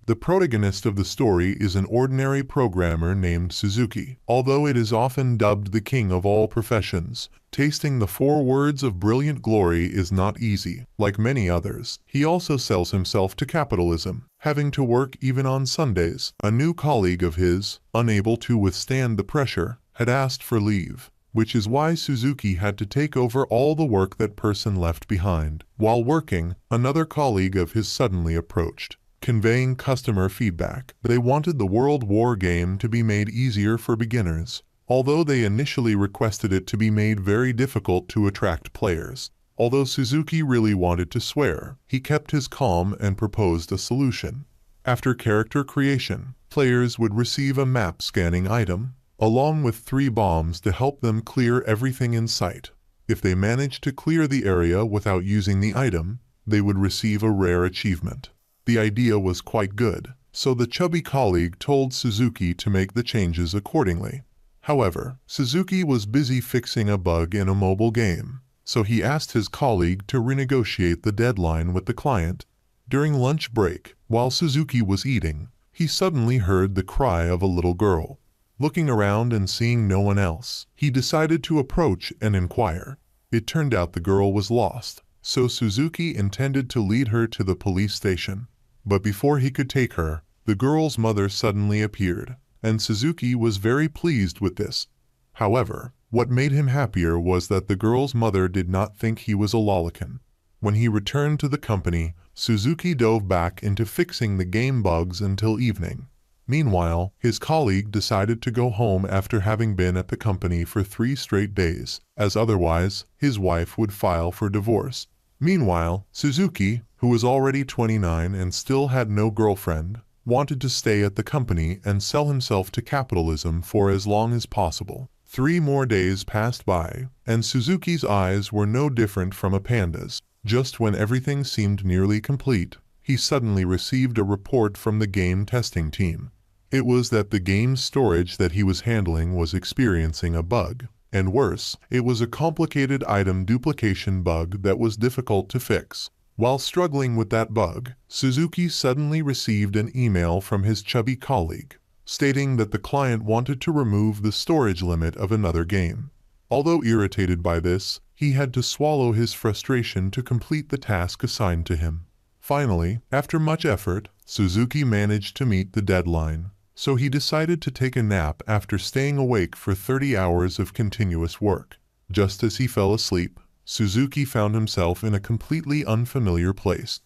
The protagonist of the story is an ordinary programmer named Suzuki. Although it is often dubbed the king of all professions, tasting the 4 words of brilliant glory is not easy. Like many others, he also sells himself to capitalism, having to work even on Sundays. A new colleague of his, unable to withstand the pressure, had asked for leave, which is why Suzuki had to take over all the work that person left behind. While working, another colleague of his suddenly approached, conveying customer feedback. They wanted the World War game to be made easier for beginners, although they initially requested it to be made very difficult to attract players. Although Suzuki really wanted to swear, he kept his calm and proposed a solution. After character creation, players would receive a map scanning item, along with 3 bombs to help them clear everything in sight. If they managed to clear the area without using the item, they would receive a rare achievement. The idea was quite good, so the chubby colleague told Suzuki to make the changes accordingly. However, Suzuki was busy fixing a bug in a mobile game, so he asked his colleague to renegotiate the deadline with the client. During lunch break, while Suzuki was eating, he suddenly heard the cry of a little girl. Looking around and seeing no one else, he decided to approach and inquire. It turned out the girl was lost, so Suzuki intended to lead her to the police station. But before he could take her, the girl's mother suddenly appeared, and Suzuki was very pleased with this. However, what made him happier was that the girl's mother did not think he was a lolicon. When he returned to the company, Suzuki dove back into fixing the game bugs until evening. Meanwhile, his colleague decided to go home after having been at the company for 3 straight days, as otherwise, his wife would file for divorce. Meanwhile, Suzuki, who was already 29 and still had no girlfriend, wanted to stay at the company and sell himself to capitalism for as long as possible. 3 more days passed by, and Suzuki's eyes were no different from a panda's. Just when everything seemed nearly complete, he suddenly received a report from the game testing team. It was that the game's storage that he was handling was experiencing a bug. And worse, it was a complicated item duplication bug that was difficult to fix. While struggling with that bug, Suzuki suddenly received an email from his chubby colleague, stating that the client wanted to remove the storage limit of another game. Although irritated by this, he had to swallow his frustration to complete the task assigned to him. Finally, after much effort, Suzuki managed to meet the deadline. So he decided to take a nap after staying awake for 30 hours of continuous work. Just as he fell asleep, Suzuki found himself in a completely unfamiliar place.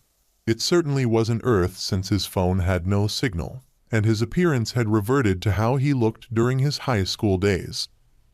It certainly wasn't Earth since his phone had no signal, and his appearance had reverted to how he looked during his high school days.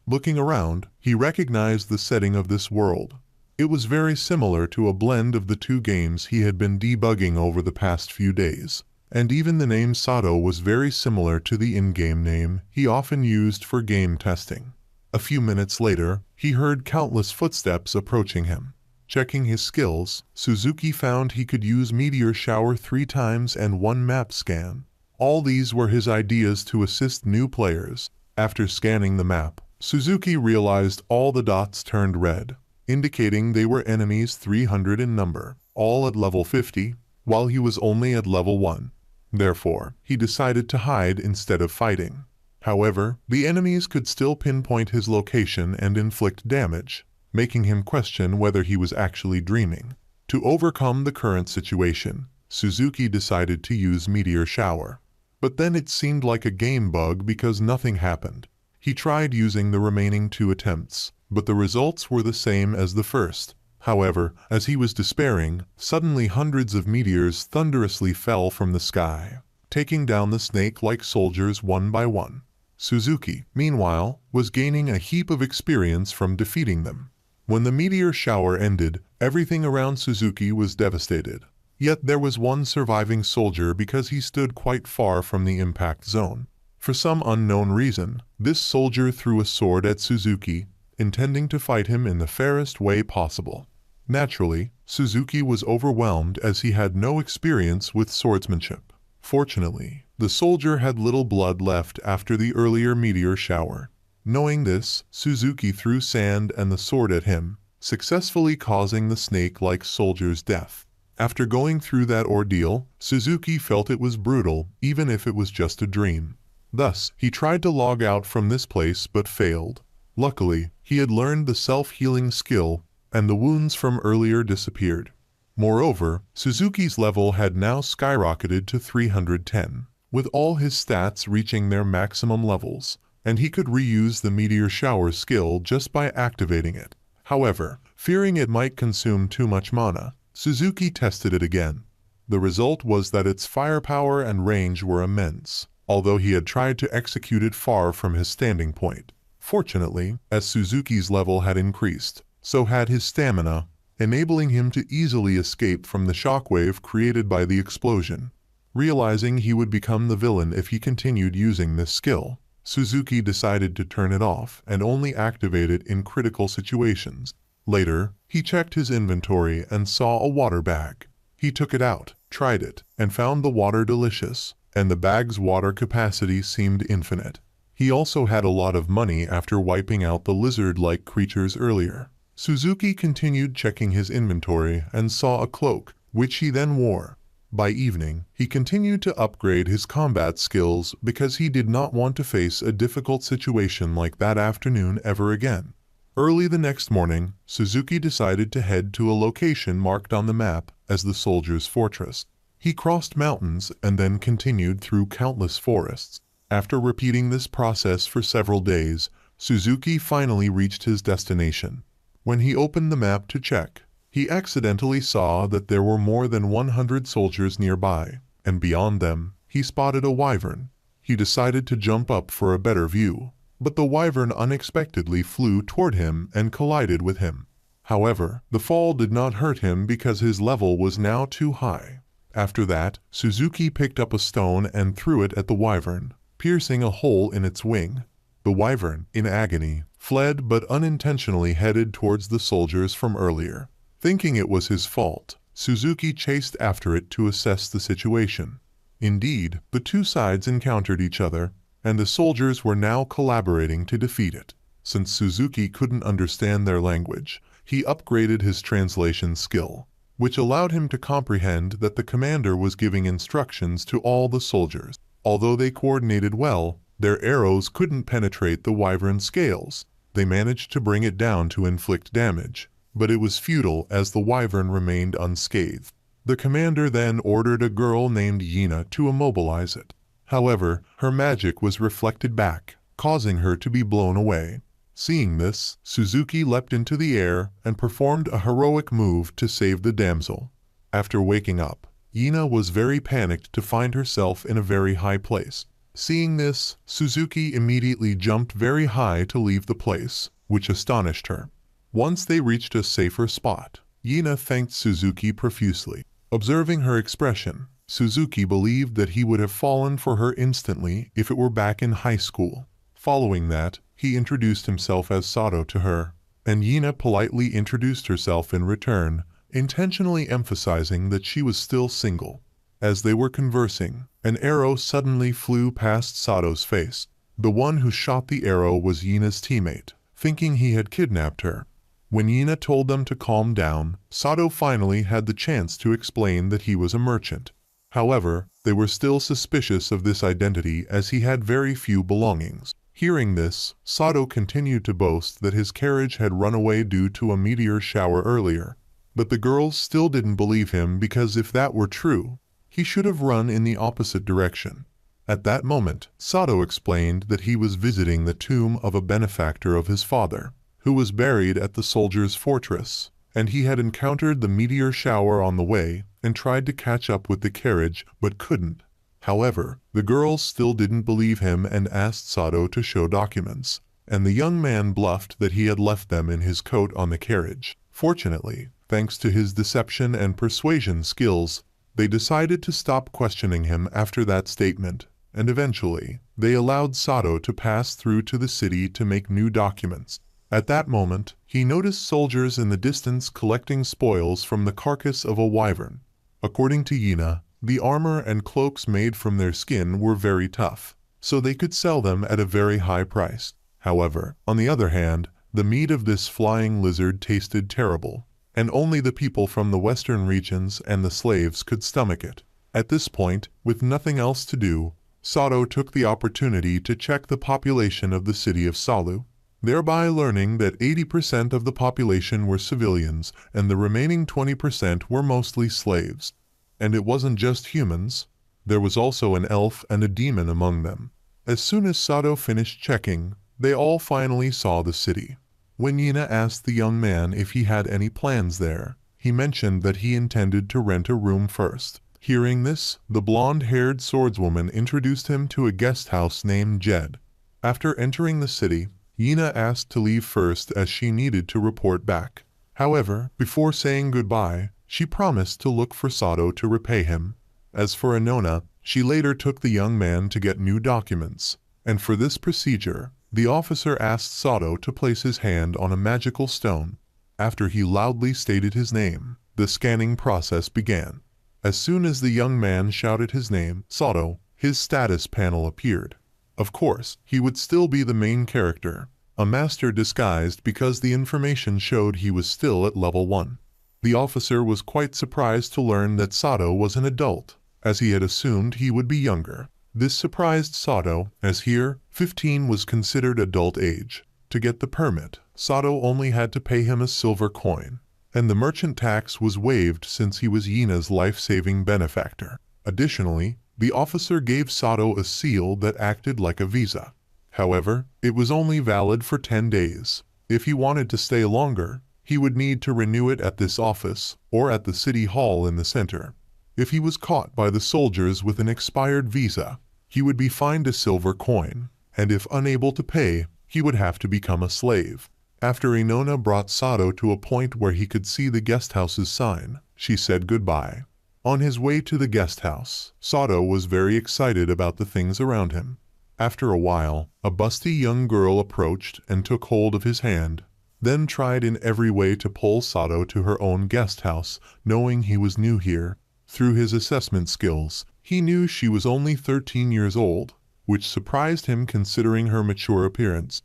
Looking around, he recognized the setting of this world. It was very similar to a blend of the 2 games he had been debugging over the past few days. And even the name Sato was very similar to the in-game name he often used for game testing. A few minutes later, he heard countless footsteps approaching him. Checking his skills, Suzuki found he could use Meteor Shower 3 times and 1 map scan. All these were his ideas to assist new players. After scanning the map, Suzuki realized all the dots turned red, indicating they were enemies 300 in number, all at level 50, while he was only at level 1. Therefore, he decided to hide instead of fighting. However, the enemies could still pinpoint his location and inflict damage, making him question whether he was actually dreaming. To overcome the current situation, Suzuki decided to use Meteor Shower. But then it seemed like a game bug because nothing happened. He tried using the remaining 2 attempts, but the results were the same as the first. However, as he was despairing, suddenly hundreds of meteors thunderously fell from the sky, taking down the snake-like soldiers one by one. Suzuki, meanwhile, was gaining a heap of experience from defeating them. When the meteor shower ended, everything around Suzuki was devastated. Yet there was one surviving soldier because he stood quite far from the impact zone. For some unknown reason, this soldier threw a sword at Suzuki, intending to fight him in the fairest way possible. Naturally, Suzuki was overwhelmed as he had no experience with swordsmanship. Fortunately, the soldier had little blood left after the earlier meteor shower. Knowing this, Suzuki threw sand and the sword at him, successfully causing the snake-like soldier's death. After going through that ordeal, Suzuki felt it was brutal, even if it was just a dream. Thus, he tried to log out from this place but failed. Luckily, he had learned the self-healing skill, and the wounds from earlier disappeared. Moreover, Suzuki's level had now skyrocketed to 310, with all his stats reaching their maximum levels, and he could reuse the meteor shower skill just by activating it. However, fearing it might consume too much mana, Suzuki tested it again. The result was that its firepower and range were immense, although he had tried to execute it far from his standing point. Fortunately, as Suzuki's level had increased, so had his stamina, enabling him to easily escape from the shockwave created by the explosion. Realizing he would become the villain if he continued using this skill, Suzuki decided to turn it off and only activate it in critical situations. Later, he checked his inventory and saw a water bag. He took it out, tried it, and found the water delicious, and the bag's water capacity seemed infinite. He also had a lot of money after wiping out the lizard-like creatures earlier. Suzuki continued checking his inventory and saw a cloak, which he then wore. By evening, he continued to upgrade his combat skills because he did not want to face a difficult situation like that afternoon ever again. Early the next morning, Suzuki decided to head to a location marked on the map as the Soldier's Fortress. He crossed mountains and then continued through countless forests. After repeating this process for several days, Suzuki finally reached his destination. When he opened the map to check, he accidentally saw that there were more than 100 soldiers nearby, and beyond them, he spotted a wyvern. He decided to jump up for a better view, but the wyvern unexpectedly flew toward him and collided with him. However, the fall did not hurt him because his level was now too high. After that, Suzuki picked up a stone and threw it at the wyvern, piercing a hole in its wing. The wyvern, in agony, fled but unintentionally headed towards the soldiers from earlier. Thinking it was his fault, Suzuki chased after it to assess the situation. Indeed, the two sides encountered each other, and the soldiers were now collaborating to defeat it. Since Suzuki couldn't understand their language, he upgraded his translation skill, which allowed him to comprehend that the commander was giving instructions to all the soldiers. Although they coordinated well, their arrows couldn't penetrate the wyvern's scales. They managed to bring it down to inflict damage, but it was futile as the wyvern remained unscathed. The commander then ordered a girl named Yina to immobilize it. However, her magic was reflected back, causing her to be blown away. Seeing this, Suzuki leapt into the air and performed a heroic move to save the damsel. After waking up, Yina was very panicked to find herself in a very high place. Seeing this, Suzuki immediately jumped very high to leave the place, which astonished her. Once they reached a safer spot, Yina thanked Suzuki profusely. Observing her expression, Suzuki believed that he would have fallen for her instantly if it were back in high school. Following that, he introduced himself as Sato to her, and Yina politely introduced herself in return, intentionally emphasizing that she was still single. As they were conversing, an arrow suddenly flew past Sato's face. The one who shot the arrow was Yina's teammate, thinking he had kidnapped her. When Yina told them to calm down, Sato finally had the chance to explain that he was a merchant. However, they were still suspicious of this identity as he had very few belongings. Hearing this, Sato continued to boast that his carriage had run away due to a meteor shower earlier. But the girls still didn't believe him because if that were true, he should have run in the opposite direction. At that moment, Sato explained that he was visiting the tomb of a benefactor of his father, who was buried at the Soldier's Fortress, and he had encountered the meteor shower on the way and tried to catch up with the carriage but couldn't. However, the girls still didn't believe him and asked Sato to show documents, and the young man bluffed that he had left them in his coat on the carriage. Fortunately, thanks to his deception and persuasion skills, they decided to stop questioning him after that statement, and eventually, they allowed Sato to pass through to the city to make new documents. At that moment, he noticed soldiers in the distance collecting spoils from the carcass of a wyvern. According to Yina, the armor and cloaks made from their skin were very tough, so they could sell them at a very high price. However, on the other hand, the meat of this flying lizard tasted terrible, and only the people from the western regions and the slaves could stomach it. At this point, with nothing else to do, Sato took the opportunity to check the population of the city of Salu, thereby learning that 80% of the population were civilians and the remaining 20% were mostly slaves. And it wasn't just humans, there was also an elf and a demon among them. As soon as Sato finished checking, they all finally saw the city. When Yina asked the young man if he had any plans there, he mentioned that he intended to rent a room first. Hearing this, the blonde-haired swordswoman introduced him to a guest house named Jed. After entering the city, Yina asked to leave first as she needed to report back. However, before saying goodbye, she promised to look for Sato to repay him. As for Inona, she later took the young man to get new documents, and for this procedure, the officer asked Sato to place his hand on a magical stone. After he loudly stated his name, the scanning process began. As soon as the young man shouted his name, Sato, his status panel appeared. Of course, he would still be the main character, a master disguised because the information showed he was still at level 1. The officer was quite surprised to learn that Sato was an adult, as he had assumed he would be younger. This surprised Sato, as here, 15 was considered adult age. To get the permit, Sato only had to pay him a silver coin, and the merchant tax was waived since he was Yina's life-saving benefactor. Additionally, the officer gave Sato a seal that acted like a visa. However, it was only valid for 10 days. If he wanted to stay longer, he would need to renew it at this office or at the city hall in the center. If he was caught by the soldiers with an expired visa, he would be fined a silver coin, and if unable to pay, he would have to become a slave. After Inona brought Sato to a point where he could see the guest house's sign, she said goodbye. On his way to the guest house, Sato was very excited about the things around him. After a while, a busty young girl approached and took hold of his hand, then tried in every way to pull Sato to her own guest house, knowing he was new here. Through his assessment skills, he knew she was only 13 years old, which surprised him considering her mature appearance.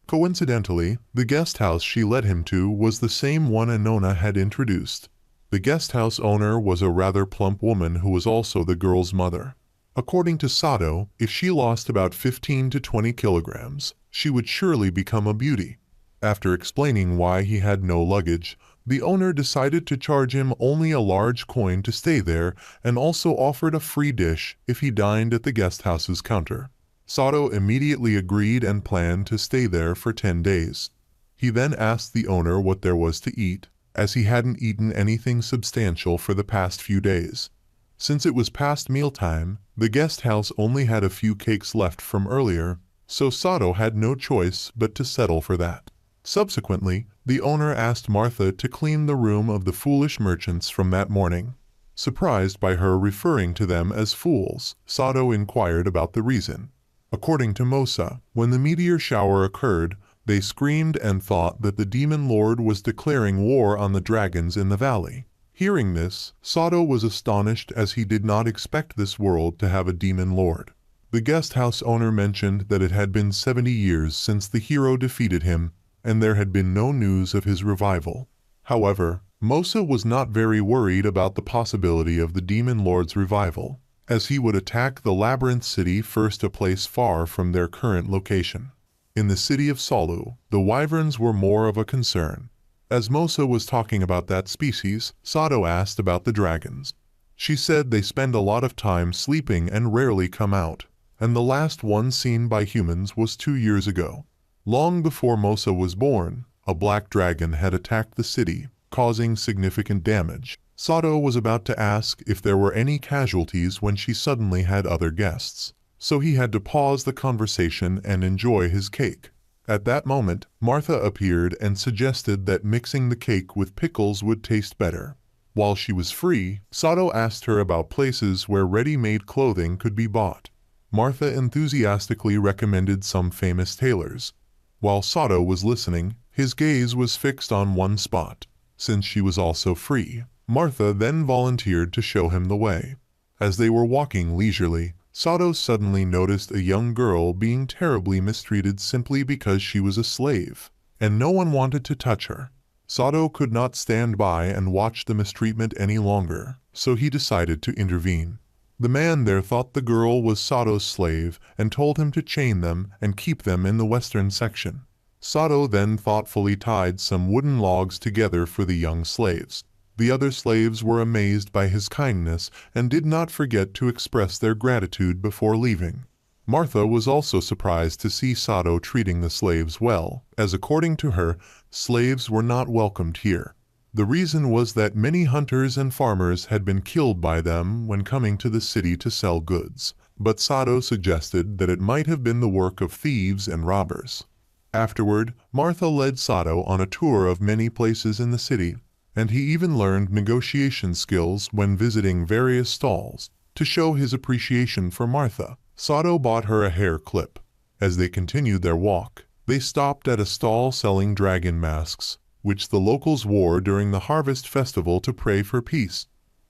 Coincidentally, the guest house she led him to was the same one Inona had introduced. The guest house owner was a rather plump woman who was also the girl's mother. According to Sato, if she lost about 15 to 20 kilograms, she would surely become a beauty. After explaining why he had no luggage, the owner decided to charge him only a large coin to stay there and also offered a free dish if he dined at the guest house's counter. Sato immediately agreed and planned to stay there for 10 days. He then asked the owner what there was to eat, as he hadn't eaten anything substantial for the past few days. Since it was past mealtime, the guest house only had a few cakes left from earlier, so Sato had no choice but to settle for that. Subsequently, the owner asked Martha to clean the room of the foolish merchants from that morning. Surprised by her referring to them as fools, Sato inquired about the reason. According to Mosa, when the meteor shower occurred, they screamed and thought that the demon lord was declaring war on the dragons in the valley. Hearing this, Sato was astonished as he did not expect this world to have a demon lord. The guest house owner mentioned that it had been 70 years since the hero defeated him, and there had been no news of his revival. However, Mosa was not very worried about the possibility of the demon lord's revival, as he would attack the labyrinth city first, a place far from their current location. In the city of Salu, the wyverns were more of a concern. As Mosa was talking about that species, Sato asked about the dragons. She said they spend a lot of time sleeping and rarely come out, and the last one seen by humans was 2 years ago. Long before Mosa was born, a black dragon had attacked the city, causing significant damage. Sato was about to ask if there were any casualties when she suddenly had other guests, so he had to pause the conversation and enjoy his cake. At that moment, Martha appeared and suggested that mixing the cake with pickles would taste better. While she was free, Sato asked her about places where ready-made clothing could be bought. Martha enthusiastically recommended some famous tailors. While Sato was listening, his gaze was fixed on one spot. Since she was also free, Martha then volunteered to show him the way. As they were walking leisurely, Sato suddenly noticed a young girl being terribly mistreated simply because she was a slave, and no one wanted to touch her. Sato could not stand by and watch the mistreatment any longer, so he decided to intervene. The man there thought the girl was Sato's slave and told him to chain them and keep them in the western section. Sato then thoughtfully tied some wooden logs together for the young slaves. The other slaves were amazed by his kindness and did not forget to express their gratitude before leaving. Martha was also surprised to see Sato treating the slaves well, as according to her, slaves were not welcomed here. The reason was that many hunters and farmers had been killed by them when coming to the city to sell goods, but Sato suggested that it might have been the work of thieves and robbers. Afterward, Martha led Sato on a tour of many places in the city, and he even learned negotiation skills when visiting various stalls. To show his appreciation for Martha, Sato bought her a hair clip. As they continued their walk, they stopped at a stall selling dragon masks, which the locals wore during the harvest festival to pray for peace.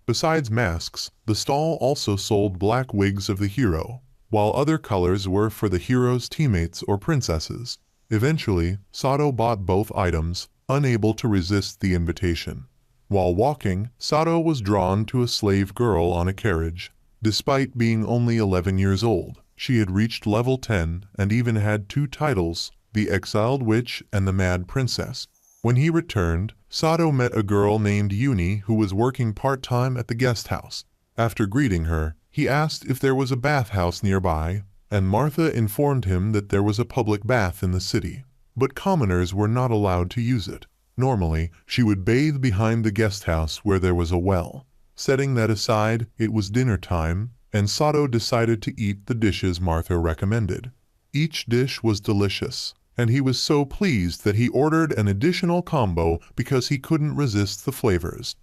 Besides masks, the stall also sold black wigs of the hero, while other colors were for the hero's teammates or princesses. Eventually, Sato bought both items, unable to resist the invitation. While walking, Sato was drawn to a slave girl on a carriage. Despite being only 11 years old, she had reached level 10 and even had 2 titles, the Exiled Witch and the Mad Princess. When he returned, Sato met a girl named Yuni who was working part-time at the guest house. After greeting her, he asked if there was a bathhouse nearby, and Martha informed him that there was a public bath in the city, but commoners were not allowed to use it. Normally, she would bathe behind the guest house where there was a well. Setting that aside, it was dinner time, and Sato decided to eat the dishes Martha recommended. Each dish was delicious, and he was so pleased that he ordered an additional combo because he couldn't resist the flavors.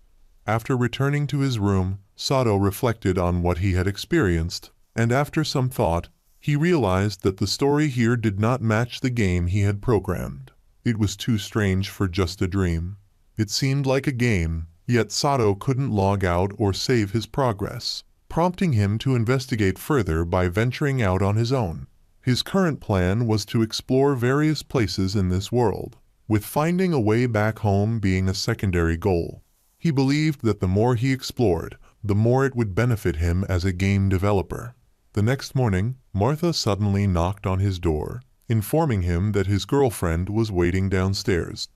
After returning to his room, Sato reflected on what he had experienced, and after some thought, he realized that the story here did not match the game he had programmed. It was too strange for just a dream. It seemed like a game, yet Sato couldn't log out or save his progress, prompting him to investigate further by venturing out on his own. His current plan was to explore various places in this world, with finding a way back home being a secondary goal. He believed that the more he explored, the more it would benefit him as a game developer. The next morning, Martha suddenly knocked on his door, informing him that his girlfriend was waiting downstairs.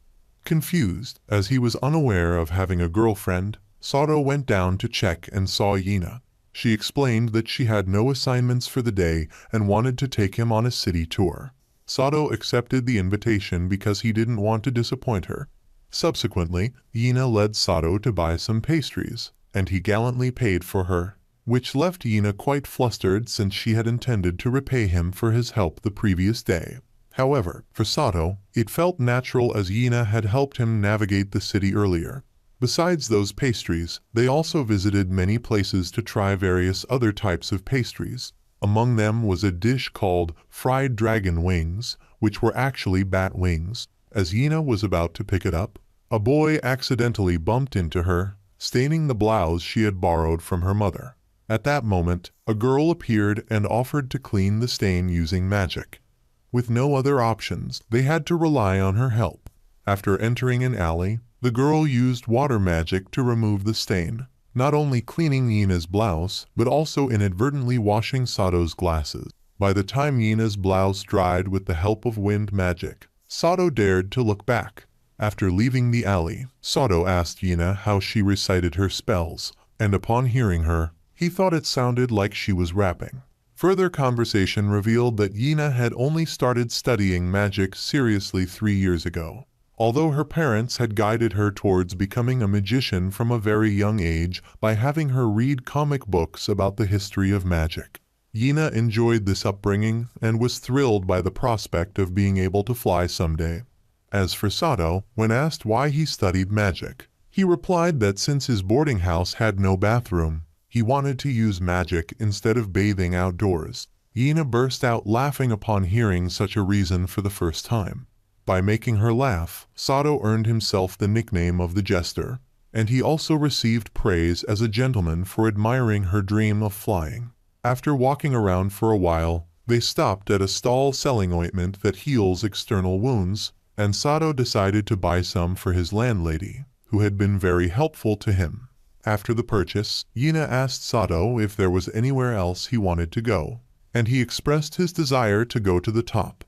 Confused, as he was unaware of having a girlfriend, Sato went down to check and saw Yina. She explained that she had no assignments for the day and wanted to take him on a city tour. Sato accepted the invitation because he didn't want to disappoint her. Subsequently, Yina led Sato to buy some pastries, and he gallantly paid for her, which left Yina quite flustered since she had intended to repay him for his help the previous day. However, for Sato, it felt natural as Yina had helped him navigate the city earlier. Besides those pastries, they also visited many places to try various other types of pastries. Among them was a dish called fried dragon wings, which were actually bat wings. As Yina was about to pick it up, a boy accidentally bumped into her, staining the blouse she had borrowed from her mother. At that moment, a girl appeared and offered to clean the stain using magic. With no other options, they had to rely on her help. After entering an alley, the girl used water magic to remove the stain, not only cleaning Yina's blouse, but also inadvertently washing Sato's glasses. By the time Yina's blouse dried with the help of wind magic, Sato dared to look back. After leaving the alley, Sato asked Yina how she recited her spells, and upon hearing her, he thought it sounded like she was rapping. Further conversation revealed that Yina had only started studying magic seriously 3 years ago. Although her parents had guided her towards becoming a magician from a very young age by having her read comic books about the history of magic. Yina enjoyed this upbringing and was thrilled by the prospect of being able to fly someday. As for Sato, when asked why he studied magic, he replied that since his boarding house had no bathroom, he wanted to use magic instead of bathing outdoors. Yina burst out laughing upon hearing such a reason for the first time. By making her laugh, Sato earned himself the nickname of the Jester, and he also received praise as a gentleman for admiring her dream of flying. After walking around for a while, they stopped at a stall selling ointment that heals external wounds, and Sato decided to buy some for his landlady, who had been very helpful to him. After the purchase, Yina asked Sato if there was anywhere else he wanted to go, and he expressed his desire to go to the top.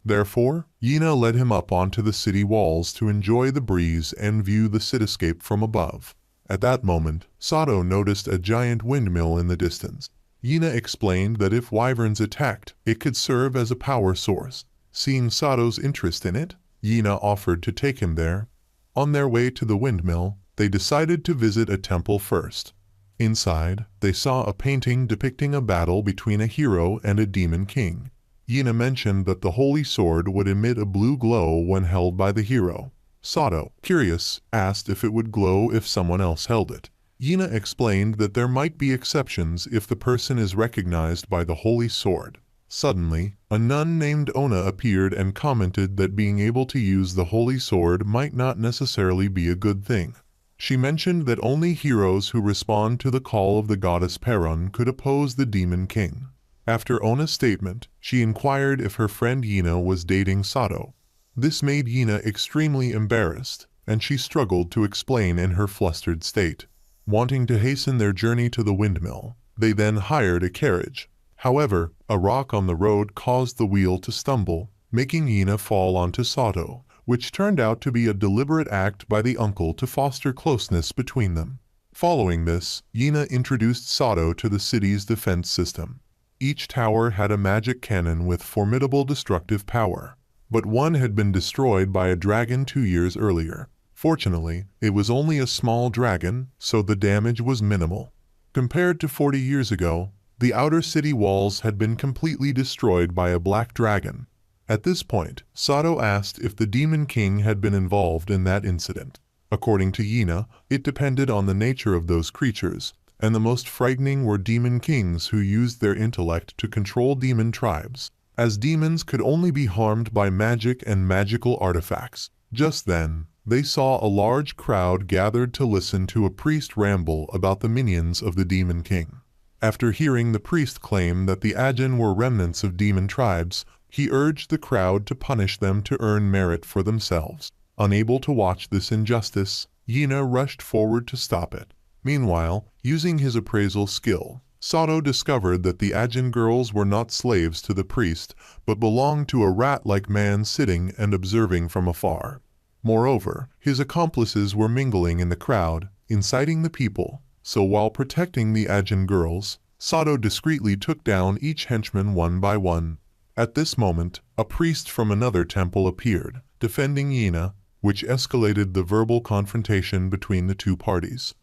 Therefore, Yina led him up onto the city walls to enjoy the breeze and view the cityscape from above. At that moment, Sato noticed a giant windmill in the distance. Yina explained that if wyverns attacked, it could serve as a power source. Seeing Sato's interest in it, Yina offered to take him there. On their way to the windmill, they decided to visit a temple first. Inside, they saw a painting depicting a battle between a hero and a demon king. Yina mentioned that the holy sword would emit a blue glow when held by the hero. Sato, curious, asked if it would glow if someone else held it. Yina explained that there might be exceptions if the person is recognized by the holy sword. Suddenly, a nun named Ona appeared and commented that being able to use the holy sword might not necessarily be a good thing. She mentioned that only heroes who respond to the call of the goddess Perun could oppose the demon king. After Ona's statement, she inquired if her friend Yina was dating Sato. This made Yina extremely embarrassed, and she struggled to explain in her flustered state. Wanting to hasten their journey to the windmill, they then hired a carriage. However, a rock on the road caused the wheel to stumble, making Yina fall onto Sato, which turned out to be a deliberate act by the uncle to foster closeness between them. Following this, Yina introduced Sato to the city's defense system. Each tower had a magic cannon with formidable destructive power, but one had been destroyed by a dragon 2 years earlier. Fortunately, it was only a small dragon, so the damage was minimal. Compared to 40 years ago, the outer city walls had been completely destroyed by a black dragon. At this point, Sato asked if the Demon King had been involved in that incident. According to Yina, it depended on the nature of those creatures, and the most frightening were demon kings who used their intellect to control demon tribes, as demons could only be harmed by magic and magical artifacts. Just then, they saw a large crowd gathered to listen to a priest ramble about the minions of the Demon King. After hearing the priest claim that the Ajin were remnants of demon tribes, he urged the crowd to punish them to earn merit for themselves. Unable to watch this injustice, Yina rushed forward to stop it. Meanwhile, using his appraisal skill, Sato discovered that the Ajin girls were not slaves to the priest, but belonged to a rat-like man sitting and observing from afar. Moreover, his accomplices were mingling in the crowd, inciting the people. So while protecting the Ajin girls, Sato discreetly took down each henchman one by one. At this moment, a priest from another temple appeared, defending Yina, which escalated the verbal confrontation between the two parties.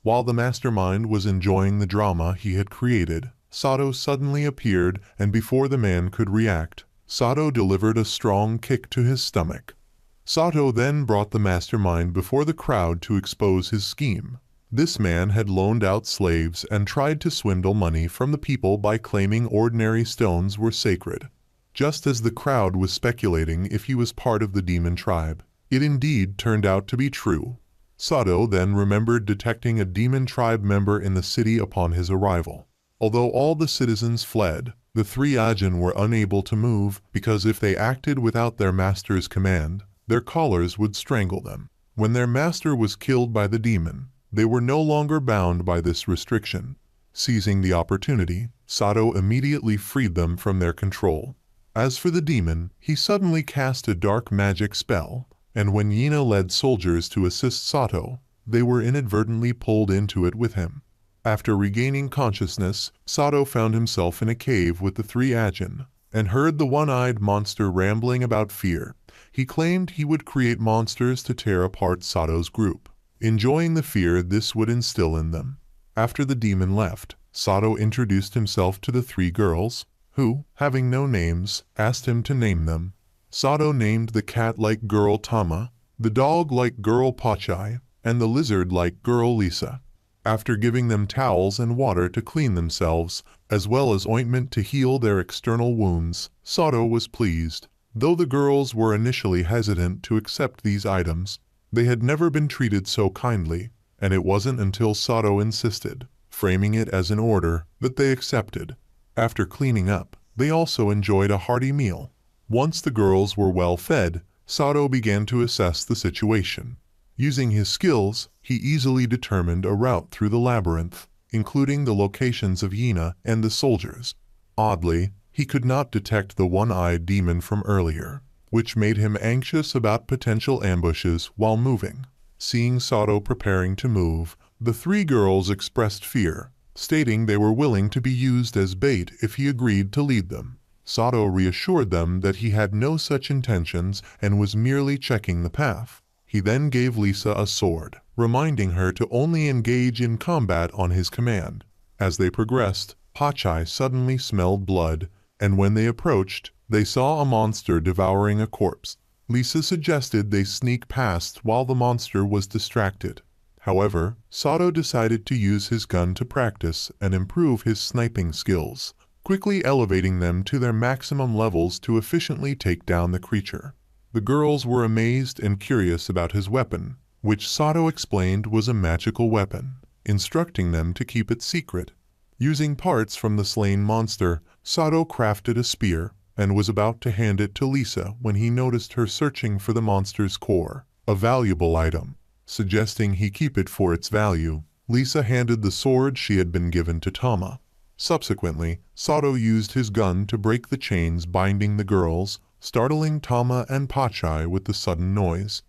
While the mastermind was enjoying the drama he had created, Sato suddenly appeared, and before the man could react, Sato delivered a strong kick to his stomach. Sato then brought the mastermind before the crowd to expose his scheme. This man had loaned out slaves and tried to swindle money from the people by claiming ordinary stones were sacred. Just as the crowd was speculating if he was part of the demon tribe, it indeed turned out to be true. Sato then remembered detecting a demon tribe member in the city upon his arrival. Although all the citizens fled, the three Ajin were unable to move because if they acted without their master's command, their collars would strangle them. When their master was killed by the demon, they were no longer bound by this restriction. Seizing the opportunity, Sato immediately freed them from their control. As for the demon, he suddenly cast a dark magic spell, and when Yina led soldiers to assist Sato, they were inadvertently pulled into it with him. After regaining consciousness, Sato found himself in a cave with the three Ajin, and heard the one-eyed monster rambling about fear. He claimed he would create monsters to tear apart Sato's group, enjoying the fear this would instill in them. After the demon left, Sato introduced himself to the three girls, who, having no names, asked him to name them. Sato named the cat-like girl Tama, the dog-like girl Pachai, and the lizard-like girl Lisa. After giving them towels and water to clean themselves, as well as ointment to heal their external wounds, Sato was pleased. Though the girls were initially hesitant to accept these items, they had never been treated so kindly, and it wasn't until Sato insisted, framing it as an order, that they accepted. After cleaning up, they also enjoyed a hearty meal. Once the girls were well fed, Sato began to assess the situation. Using his skills, he easily determined a route through the labyrinth, including the locations of Yina and the soldiers. Oddly, he could not detect the one-eyed demon from earlier, which made him anxious about potential ambushes while moving. Seeing Sato preparing to move, the three girls expressed fear, stating they were willing to be used as bait if he agreed to lead them. Sato reassured them that he had no such intentions and was merely checking the path. He then gave Lisa a sword, reminding her to only engage in combat on his command. As they progressed, Pachai suddenly smelled blood, and when they approached, they saw a monster devouring a corpse. Lisa suggested they sneak past while the monster was distracted. However, Sato decided to use his gun to practice and improve his sniping skills, quickly elevating them to their maximum levels to efficiently take down the creature. The girls were amazed and curious about his weapon, which Sato explained was a magical weapon, instructing them to keep it secret. Using parts from the slain monster, Sato crafted a spear and was about to hand it to Lisa when he noticed her searching for the monster's core, a valuable item. Suggesting he keep it for its value, Lisa handed the sword she had been given to Tama. Subsequently, Sato used his gun to break the chains binding the girls, startling Tama and Pachai with the sudden noise.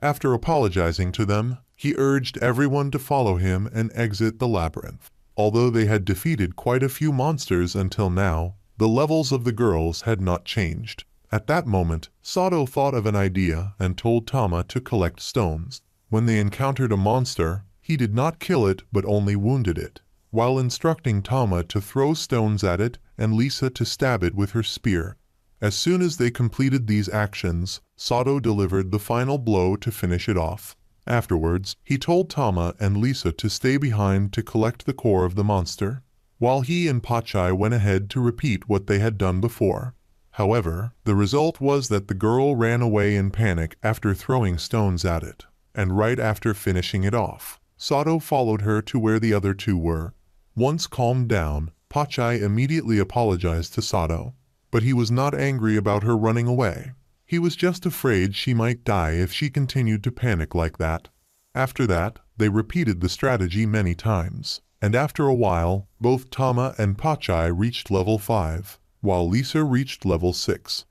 After apologizing to them, he urged everyone to follow him and exit the labyrinth. Although they had defeated quite a few monsters until now, the levels of the girls had not changed. At that moment, Sato thought of an idea and told Tama to collect stones. When they encountered a monster, he did not kill it but only wounded it, while instructing Tama to throw stones at it and Lisa to stab it with her spear. As soon as they completed these actions, Sato delivered the final blow to finish it off. Afterwards, he told Tama and Lisa to stay behind to collect the core of the monster, while he and Pachai went ahead to repeat what they had done before. However, the result was that the girl ran away in panic after throwing stones at it, and right after finishing it off, Sato followed her to where the other two were. Once calmed down, Pachai immediately apologized to Sato, but he was not angry about her running away. He was just afraid she might die if she continued to panic like that. After that, they repeated the strategy many times, and after a while, both Tama and Pachai reached level 5, while Lisa reached level 6.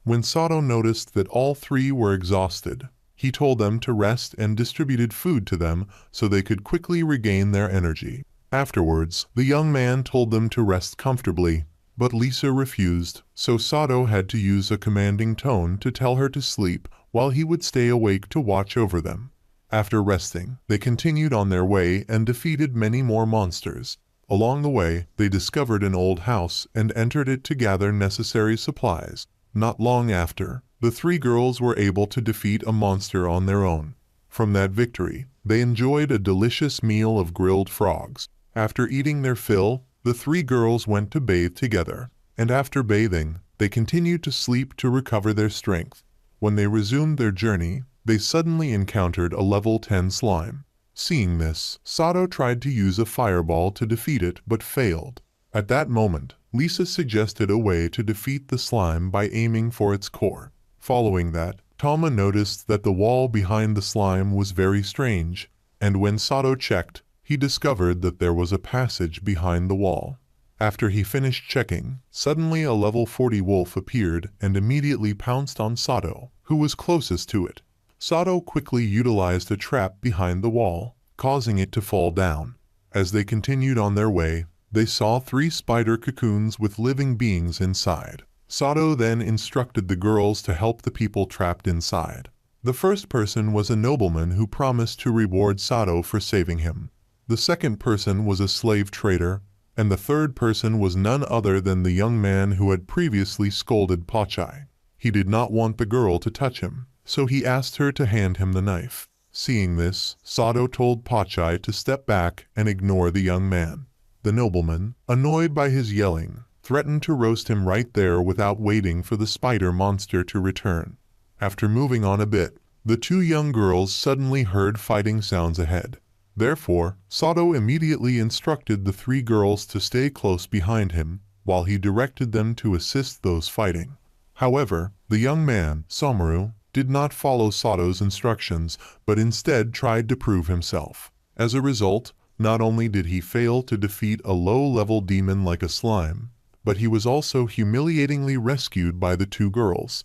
When Sato noticed that all three were exhausted, he told them to rest and distributed food to them so they could quickly regain their energy. Afterwards, the young man told them to rest comfortably, but Lisa refused, so Sato had to use a commanding tone to tell her to sleep while he would stay awake to watch over them. After resting, they continued on their way and defeated many more monsters. Along the way, they discovered an old house and entered it to gather necessary supplies. Not long after, the three girls were able to defeat a monster on their own. From that victory, they enjoyed a delicious meal of grilled frogs. After eating their fill, the three girls went to bathe together, and after bathing, they continued to sleep to recover their strength. When they resumed their journey, they suddenly encountered a level 10 slime. Seeing this, Sato tried to use a fireball to defeat it but failed. At that moment, Lisa suggested a way to defeat the slime by aiming for its core. Following that, Tama noticed that the wall behind the slime was very strange, and when Sato checked, he discovered that there was a passage behind the wall. After he finished checking, suddenly a level 40 wolf appeared and immediately pounced on Sato, who was closest to it. Sato quickly utilized a trap behind the wall, causing it to fall down. As they continued on their way, they saw 3 spider cocoons with living beings inside. Sato then instructed the girls to help the people trapped inside. The first person was a nobleman who promised to reward Sato for saving him. The second person was a slave trader, and the third person was none other than the young man who had previously scolded Pachai. He did not want the girl to touch him, so he asked her to hand him the knife. Seeing this, Sato told Pachai to step back and ignore the young man. The nobleman, annoyed by his yelling, threatened to roast him right there without waiting for the spider monster to return. After moving on a bit, the 2 young girls suddenly heard fighting sounds ahead. Therefore, Sato immediately instructed the 3 girls to stay close behind him, while he directed them to assist those fighting. However, the young man, Samaru, did not follow Sato's instructions, but instead tried to prove himself. As a result, not only did he fail to defeat a low-level demon like a slime, but he was also humiliatingly rescued by the two girls.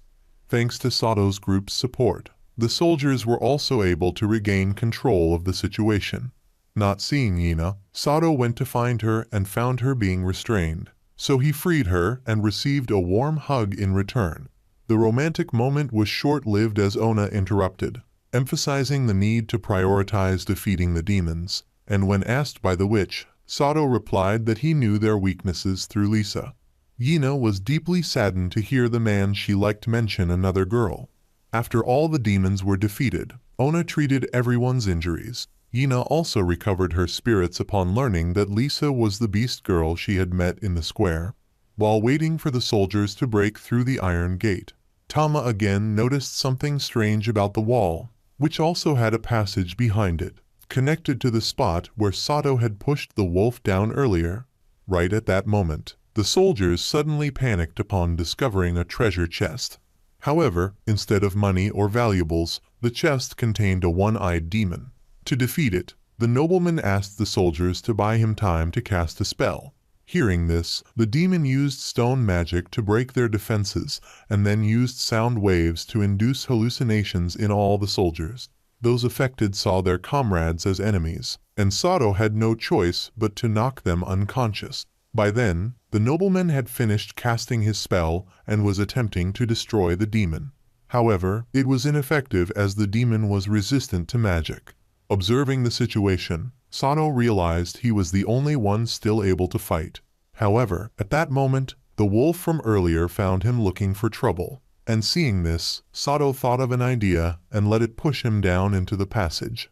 Thanks to Sato's group's support, the soldiers were also able to regain control of the situation. Not seeing Yina, Sato went to find her and found her being restrained, so he freed her and received a warm hug in return. The romantic moment was short-lived as Ona interrupted, emphasizing the need to prioritize defeating the demons, and when asked by the witch, Sato replied that he knew their weaknesses through Lisa. Yina was deeply saddened to hear the man she liked mention another girl. After all the demons were defeated, Ona treated everyone's injuries. Yina also recovered her spirits upon learning that Lisa was the beast girl she had met in the square. While waiting for the soldiers to break through the iron gate, Tama again noticed something strange about the wall, which also had a passage behind it, connected to the spot where Sato had pushed the wolf down earlier. Right at that moment, the soldiers suddenly panicked upon discovering a treasure chest. However, instead of money or valuables, the chest contained a one-eyed demon. To defeat it, the nobleman asked the soldiers to buy him time to cast a spell. Hearing this, the demon used stone magic to break their defenses and then used sound waves to induce hallucinations in all the soldiers. Those affected saw their comrades as enemies, and Sato had no choice but to knock them unconscious. By then, the nobleman had finished casting his spell and was attempting to destroy the demon. However, it was ineffective as the demon was resistant to magic. Observing the situation, Sato realized he was the only one still able to fight. However, at that moment, the wolf from earlier found him looking for trouble. And seeing this, Sato thought of an idea and let it push him down into the passage.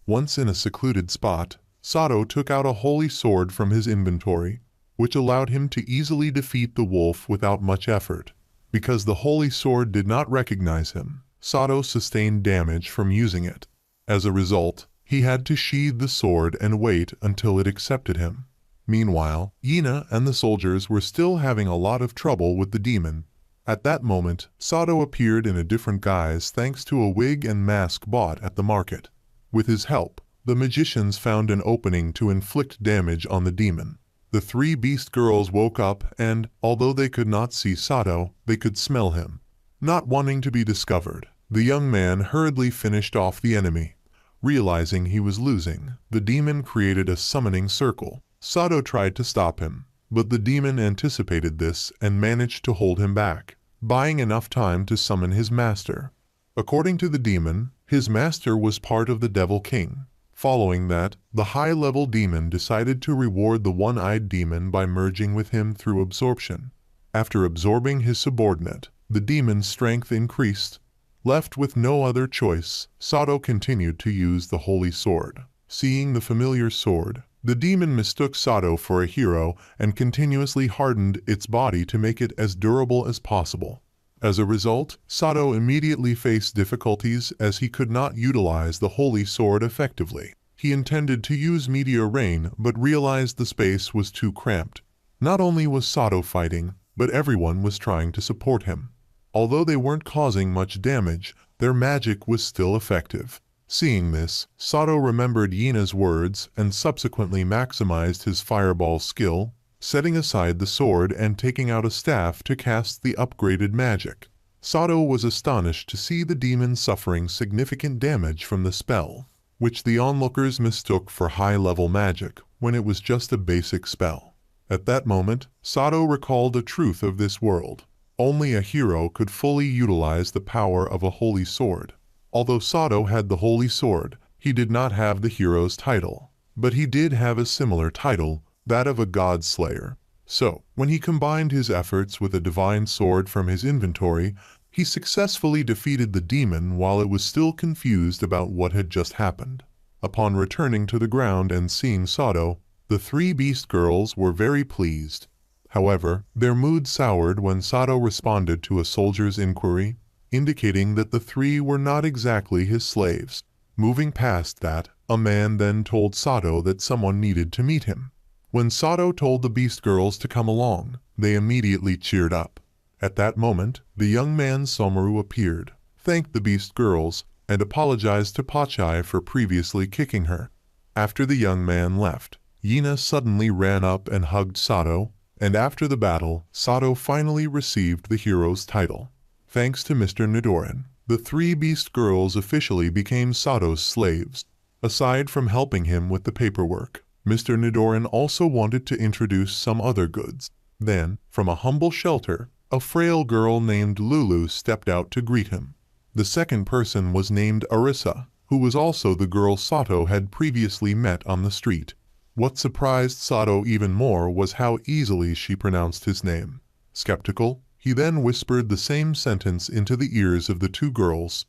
Once in a secluded spot, Sato took out a holy sword from his inventory, which allowed him to easily defeat the wolf without much effort. Because the holy sword did not recognize him, Sato sustained damage from using it. As a result, he had to sheathe the sword and wait until it accepted him. Meanwhile, Yina and the soldiers were still having a lot of trouble with the demon. At that moment, Sato appeared in a different guise thanks to a wig and mask bought at the market. With his help, the magicians found an opening to inflict damage on the demon. The three beast girls woke up and, although they could not see Sato, they could smell him. Not wanting to be discovered, the young man hurriedly finished off the enemy. Realizing he was losing, the demon created a summoning circle. Sato tried to stop him, but the demon anticipated this and managed to hold him back, buying enough time to summon his master. According to the demon, his master was part of the Devil King. Following that, the high-level demon decided to reward the one-eyed demon by merging with him through absorption. After absorbing his subordinate, the demon's strength increased. Left with no other choice, Sato continued to use the holy sword. Seeing the familiar sword, the demon mistook Sato for a hero and continuously hardened its body to make it as durable as possible. As a result, Sato immediately faced difficulties as he could not utilize the holy sword effectively. He intended to use meteor rain but realized the space was too cramped. Not only was Sato fighting, but everyone was trying to support him. Although they weren't causing much damage, their magic was still effective. Seeing this, Sato remembered Yina's words and subsequently maximized his fireball skill, setting aside the sword and taking out a staff to cast the upgraded magic. Sato was astonished to see the demon suffering significant damage from the spell, which the onlookers mistook for high-level magic when it was just a basic spell. At that moment, Sato recalled a truth of this world. Only a hero could fully utilize the power of a holy sword. Although Sato had the holy sword, he did not have the hero's title, but he did have a similar title, that of a god slayer. So, when he combined his efforts with a divine sword from his inventory, he successfully defeated the demon while it was still confused about what had just happened. Upon returning to the ground and seeing Sato, the three beast girls were very pleased. However, their mood soured when Sato responded to a soldier's inquiry, indicating that the three were not exactly his slaves. Moving past that, a man then told Sato that someone needed to meet him. When Sato told the beast girls to come along, they immediately cheered up. At that moment, the young man Somaru appeared. thanked the beast girls, and apologized to Pachai for previously kicking her. After the young man left, Yina suddenly ran up and hugged Sato, and after the battle, Sato finally received the hero's title. Thanks to Mr. Nidoran, the three beast girls officially became Sato's slaves. Aside from helping him with the paperwork, Mr. Nidoran also wanted to introduce some other goods. Then, from a humble shelter, a frail girl named Lulu stepped out to greet him. The second person was named Arissa, who was also the girl Sato had previously met on the street. What surprised Sato even more was how easily she pronounced his name. Skeptical, he then whispered the same sentence into the ears of the two girls.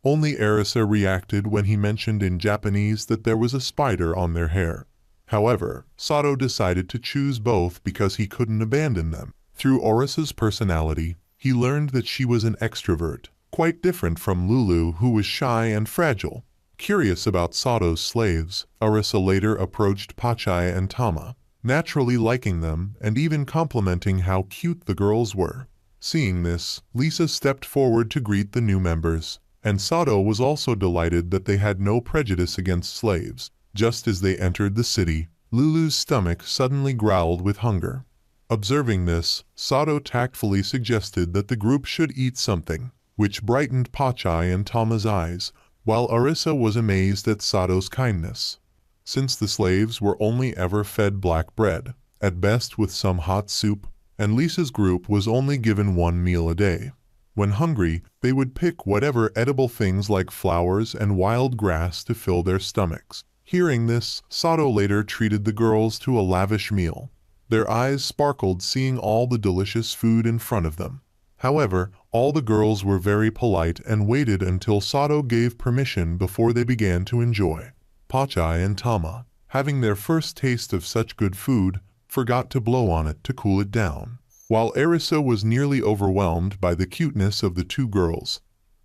Only Arissa reacted when he mentioned in Japanese that there was a spider on their hair. However, Sato decided to choose both because he couldn't abandon them. Through Arissa's personality, he learned that she was an extrovert, quite different from Lulu, who was shy and fragile. Curious about Sato's slaves, Arissa later approached Pachai and Tama, naturally liking them and even complimenting how cute the girls were. Seeing this, Lisa stepped forward to greet the new members, and Sato was also delighted that they had no prejudice against slaves. Just as they entered the city, Lulu's stomach suddenly growled with hunger. Observing this, Sato tactfully suggested that the group should eat something, which brightened Pachai and Tama's eyes, while Arissa was amazed at Sato's kindness. Since the slaves were only ever fed black bread, at best with some hot soup, and Lisa's group was only given one meal a day. When hungry, they would pick whatever edible things like flowers and wild grass to fill their stomachs. Hearing this, Sato later treated the girls to a lavish meal. Their eyes sparkled seeing all the delicious food in front of them. However, all the girls were very polite and waited until Sato gave permission before they began to enjoy. Pachai and Tama, having their first taste of such good food, forgot to blow on it to cool it down, while Arissa was nearly overwhelmed by the cuteness of the two girls.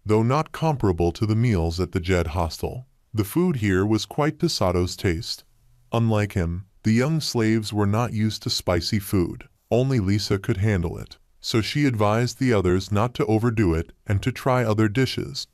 Though not comparable to the meals at the Jed hostel, the food here was quite to Sato's taste. Unlike him, the young slaves were not used to spicy food. Only Lisa could handle it, so she advised the others not to overdo it and to try other dishes.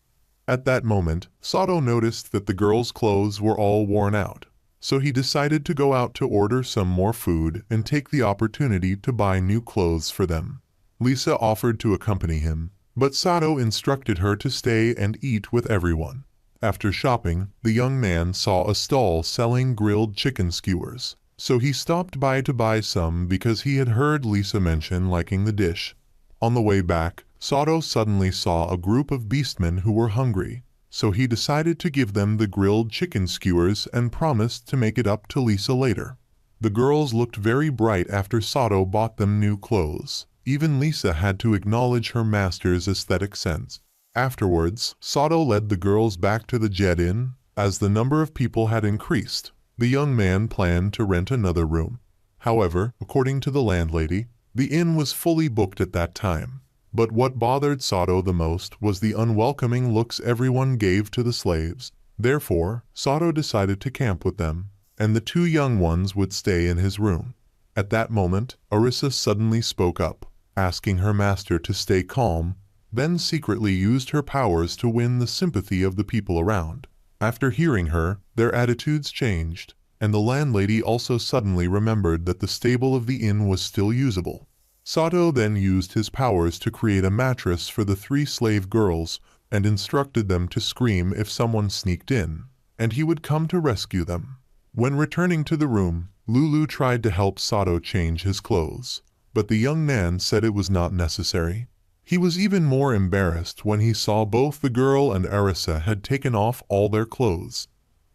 At that moment, Sato noticed that the girls' clothes were all worn out, so he decided to go out to order some more food and take the opportunity to buy new clothes for them. Lisa offered to accompany him, but Sato instructed her to stay and eat with everyone. After shopping, the young man saw a stall selling grilled chicken skewers, so he stopped by to buy some because he had heard Lisa mention liking the dish. On the way back, Sato suddenly saw a group of beastmen who were hungry, so he decided to give them the grilled chicken skewers and promised to make it up to Lisa later. The girls looked very bright after Sato bought them new clothes. Even Lisa had to acknowledge her master's aesthetic sense. Afterwards, Sato led the girls back to the Jed Inn. As the number of people had increased, the young man planned to rent another room. However, according to the landlady, the inn was fully booked at that time. But what bothered Sato the most was the unwelcoming looks everyone gave to the slaves. Therefore, Sato decided to camp with them, and the two young ones would stay in his room. At that moment, Arissa suddenly spoke up, asking her master to stay calm, then secretly used her powers to win the sympathy of the people around. After hearing her, their attitudes changed, and the landlady also suddenly remembered that the stable of the inn was still usable. Sato then used his powers to create a mattress for the three slave girls and instructed them to scream if someone sneaked in, and he would come to rescue them. When returning to the room, Lulu tried to help Sato change his clothes, but the young man said it was not necessary. He was even more embarrassed when he saw both the girl and Arissa had taken off all their clothes,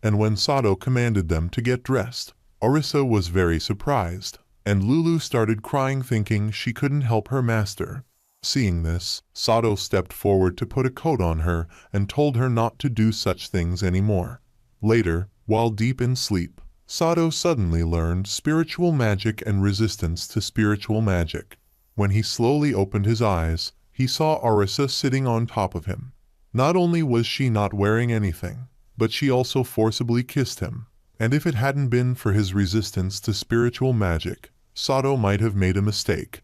and when Sato commanded them to get dressed, Arissa was very surprised, and Lulu started crying thinking she couldn't help her master. Seeing this, Sato stepped forward to put a coat on her and told her not to do such things anymore. Later, while deep in sleep, Sato suddenly learned spiritual magic and resistance to spiritual magic. When he slowly opened his eyes, he saw Arissa sitting on top of him. Not only was she not wearing anything, but she also forcibly kissed him, and if it hadn't been for his resistance to spiritual magic, Sato might have made a mistake.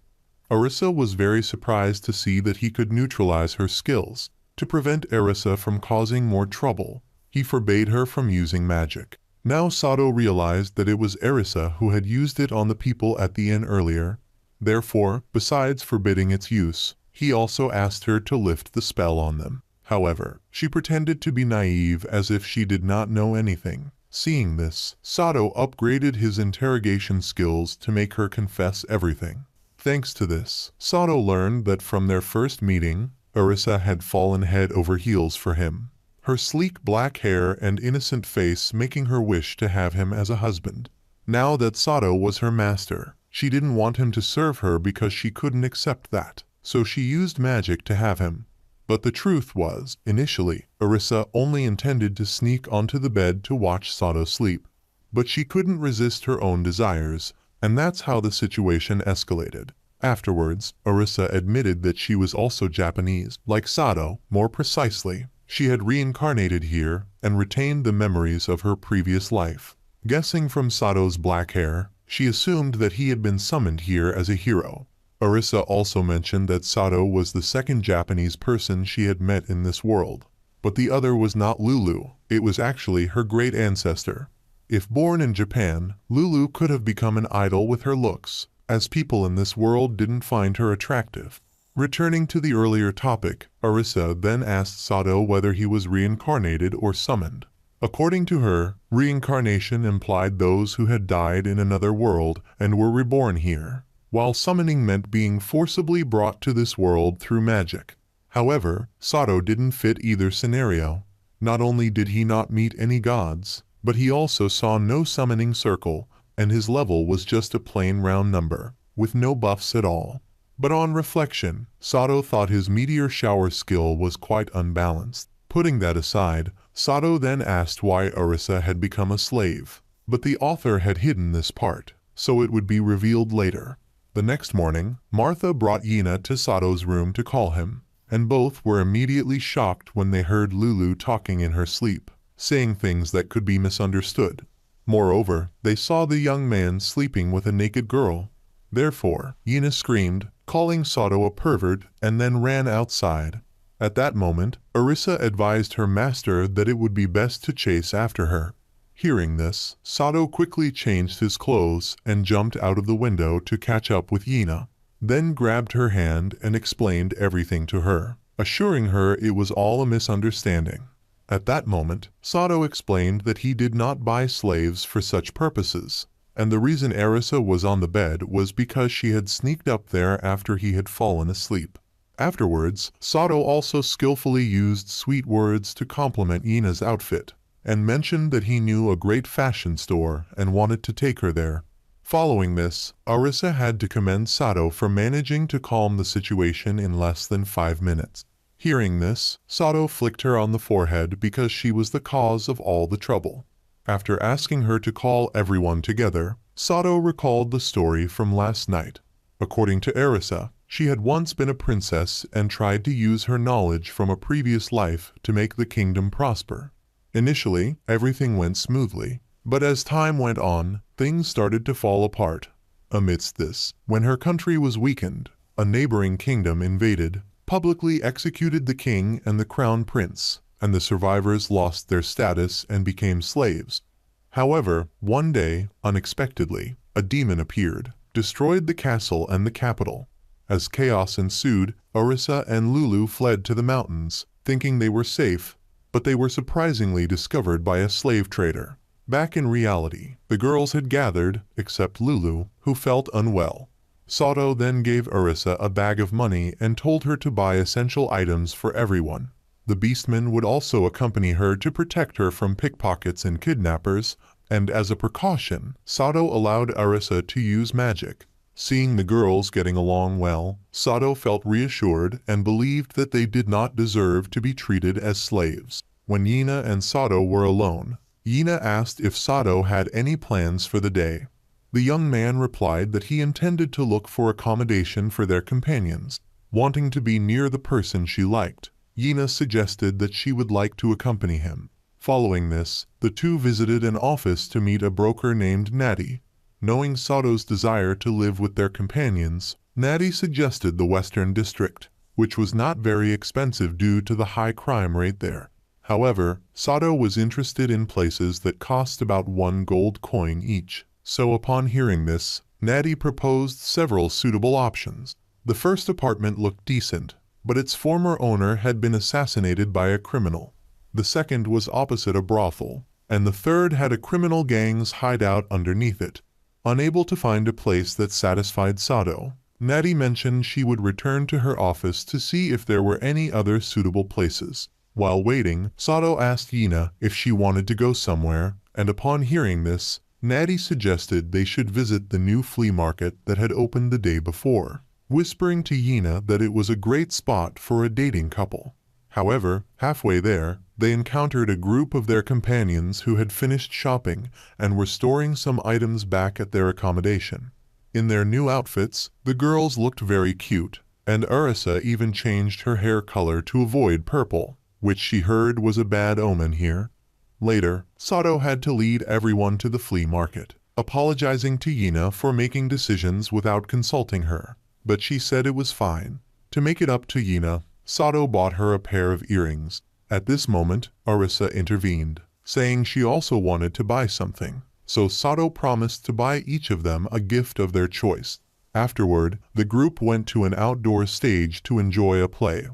Arissa was very surprised to see that he could neutralize her skills. To prevent Arisa from causing more trouble, he forbade her from using magic. Now Sato realized that it was Arisa who had used it on the people at the inn earlier. Therefore, besides forbidding its use, he also asked her to lift the spell on them. However, she pretended to be naive as if she did not know anything. Seeing this, Sato upgraded his interrogation skills to make her confess everything. Thanks to this, Sato learned that from their first meeting, Arisa had fallen head over heels for him. Her sleek black hair and innocent face making her wish to have him as a husband. Now that Sato was her master, she didn't want him to serve her because she couldn't accept that, so she used magic to have him. But the truth was, initially, Arisa only intended to sneak onto the bed to watch Sato sleep. But she couldn't resist her own desires, and that's how the situation escalated. Afterwards, Arisa admitted that she was also Japanese, like Sato. More precisely, she had reincarnated here and retained the memories of her previous life. Guessing from Sato's black hair, she assumed that he had been summoned here as a hero. Arisa also mentioned that Sato was the second Japanese person she had met in this world. But the other was not Lulu, it was actually her great ancestor. If born in Japan, Lulu could have become an idol with her looks, as people in this world didn't find her attractive. Returning to the earlier topic, Arisa then asked Sato whether he was reincarnated or summoned. According to her, reincarnation implied those who had died in another world and were reborn here, while summoning meant being forcibly brought to this world through magic. However, Sato didn't fit either scenario. Not only did he not meet any gods, but he also saw no summoning circle, and his level was just a plain round number, with no buffs at all. But on reflection, Sato thought his meteor shower skill was quite unbalanced. Putting that aside, Sato then asked why Arisa had become a slave, but the author had hidden this part, so it would be revealed later. The next morning, Martha brought Yina to Sato's room to call him, and both were immediately shocked when they heard Lulu talking in her sleep, saying things that could be misunderstood. Moreover, they saw the young man sleeping with a naked girl. Therefore, Yina screamed, calling Sato a pervert, and then ran outside. At that moment, Arisa advised her master that it would be best to chase after her. Hearing this, Sato quickly changed his clothes and jumped out of the window to catch up with Yina, then grabbed her hand and explained everything to her, assuring her it was all a misunderstanding. At that moment, Sato explained that he did not buy slaves for such purposes, and the reason Arisa was on the bed was because she had sneaked up there after he had fallen asleep. Afterwards, Sato also skillfully used sweet words to compliment Yina's outfit, and mentioned that he knew a great fashion store and wanted to take her there. Following this, Arisa had to commend Sato for managing to calm the situation in less than 5 minutes. Hearing this, Sato flicked her on the forehead because she was the cause of all the trouble. After asking her to call everyone together, Sato recalled the story from last night. According to Arisa, she had once been a princess and tried to use her knowledge from a previous life to make the kingdom prosper. Initially, everything went smoothly, but as time went on, things started to fall apart. Amidst this, when her country was weakened, a neighboring kingdom invaded, publicly executed the king and the crown prince, and the survivors lost their status and became slaves. However, one day, unexpectedly, a demon appeared, destroyed the castle and the capital. As chaos ensued, Arisa and Lulu fled to the mountains, thinking they were safe, but they were surprisingly discovered by a slave trader. Back in reality, the girls had gathered, except Lulu, who felt unwell. Sato then gave Arisa a bag of money and told her to buy essential items for everyone. The beastmen would also accompany her to protect her from pickpockets and kidnappers, and as a precaution, Sato allowed Arisa to use magic. Seeing the girls getting along well, Sato felt reassured and believed that they did not deserve to be treated as slaves. When Yina and Sato were alone, Yina asked if Sato had any plans for the day. The young man replied that he intended to look for accommodation for their companions. Wanting to be near the person she liked, Yina suggested that she would like to accompany him. Following this, the two visited an office to meet a broker named Natty. Knowing Sato's desire to live with their companions, Natty suggested the Western District. which was not very expensive due to the high crime rate there. However, Sato was interested in places that cost about 1 gold coin each. So upon hearing this, Natty proposed several suitable options. The first apartment looked decent, but its former owner had been assassinated by a criminal. The second was opposite a brothel, and the third had a criminal gang's hideout underneath it. Unable to find a place that satisfied Sato, Natty mentioned she would return to her office to see if there were any other suitable places. While waiting, Sato asked Yina if she wanted to go somewhere, and upon hearing this, Natty suggested they should visit the new flea market that had opened the day before, whispering to Yina that it was a great spot for a dating couple. However, halfway there, they encountered a group of their companions who had finished shopping and were storing some items back at their accommodation. In their new outfits, the girls looked very cute, and Arisa even changed her hair color to avoid purple, which she heard was a bad omen here. Later, Sato had to lead everyone to the flea market, apologizing to Yina for making decisions without consulting her, but she said it was fine. To make it up to Yina, Sato bought her a pair of earrings. At this moment, Arisa intervened, saying she also wanted to buy something, so Sato promised to buy each of them a gift of their choice. Afterward, the group went to an outdoor stage to enjoy a play.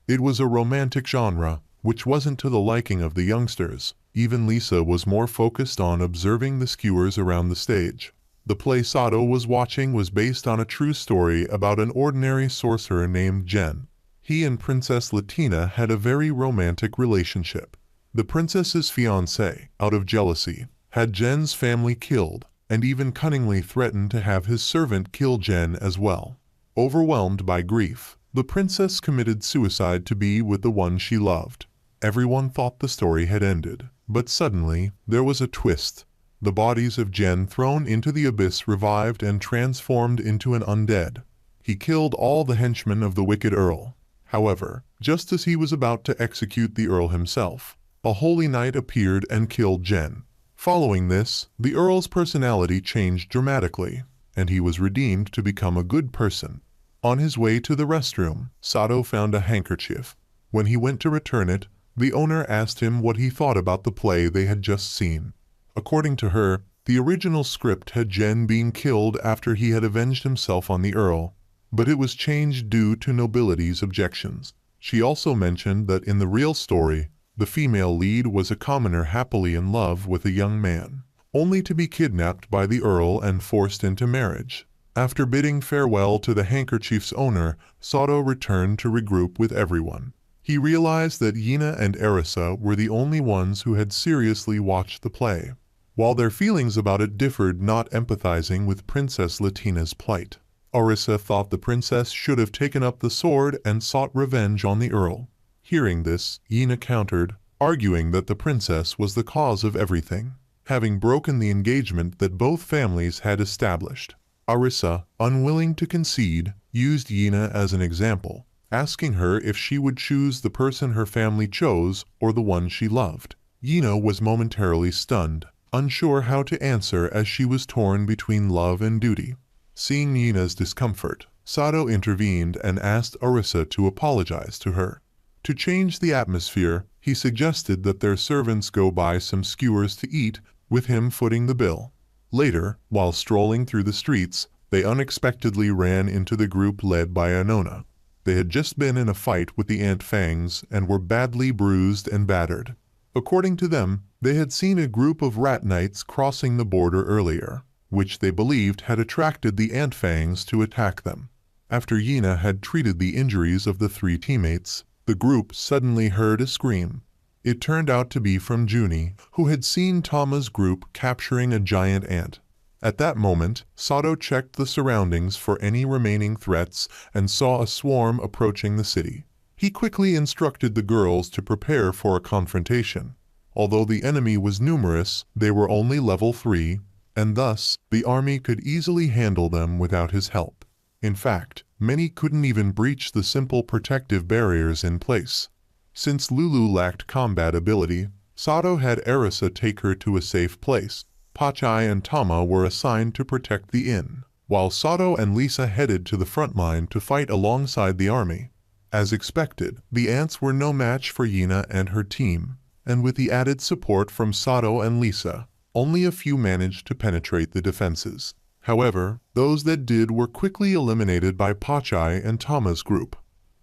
It was a romantic genre, which wasn't to the liking of the youngsters. Even Lisa was more focused on observing the skewers around the stage. The play Sato was watching was based on a true story about an ordinary sorcerer named Jen. He and Princess Latina had a very romantic relationship. The princess's fiancé, out of jealousy, had Jen's family killed, and even cunningly threatened to have his servant kill Jen as well. Overwhelmed by grief, the princess committed suicide to be with the one she loved. Everyone thought the story had ended, but suddenly, there was a twist. The bodies of Jen thrown into the abyss revived and transformed into an undead. He killed all the henchmen of the wicked Earl. However, just as he was about to execute the Earl himself, a holy knight appeared and killed Jen. Following this, the Earl's personality changed dramatically, and he was redeemed to become a good person. On his way to the restroom, Sato found a handkerchief. When he went to return it, the owner asked him what he thought about the play they had just seen. According to her, the original script had Jen being killed after he had avenged himself on the Earl, but it was changed due to nobility's objections. She also mentioned that in the real story, the female lead was a commoner happily in love with a young man, only to be kidnapped by the Earl and forced into marriage. After bidding farewell to the handkerchief's owner, Sato returned to regroup with everyone. He realized that Yina and Arisa were the only ones who had seriously watched the play, while their feelings about it differed, not empathizing with Princess Latina's plight. Arisa thought the princess should have taken up the sword and sought revenge on the Earl. Hearing this, Yina countered, arguing that the princess was the cause of everything, having broken the engagement that both families had established. Arisa, unwilling to concede, used Yina as an example, asking her if she would choose the person her family chose or the one she loved. Yina was momentarily stunned, unsure how to answer as she was torn between love and duty. Seeing Yina's discomfort, Sato intervened and asked Arisa to apologize to her. To change the atmosphere, he suggested that their servants go buy some skewers to eat, with him footing the bill. Later, while strolling through the streets, they unexpectedly ran into the group led by Anona. They had just been in a fight with the Ant Fangs and were badly bruised and battered. According to them, they had seen a group of rat knights crossing the border earlier, which they believed had attracted the Ant Fangs to attack them. After Yina had treated the injuries of the 3 teammates, the group suddenly heard a scream. It turned out to be from Junie, who had seen Tama's group capturing a giant ant. At that moment, Sato checked the surroundings for any remaining threats and saw a swarm approaching the city. He quickly instructed the girls to prepare for a confrontation. Although the enemy was numerous, they were only level 3, and thus, the army could easily handle them without his help. In fact, many couldn't even breach the simple protective barriers in place. Since Lulu lacked combat ability, Sato had Arisa take her to a safe place. Pachai and Tama were assigned to protect the inn, while Sato and Lisa headed to the front line to fight alongside the army. As expected, the ants were no match for Yina and her team, and with the added support from Sato and Lisa, only a few managed to penetrate the defenses. However, those that did were quickly eliminated by Pachai and Tama's group.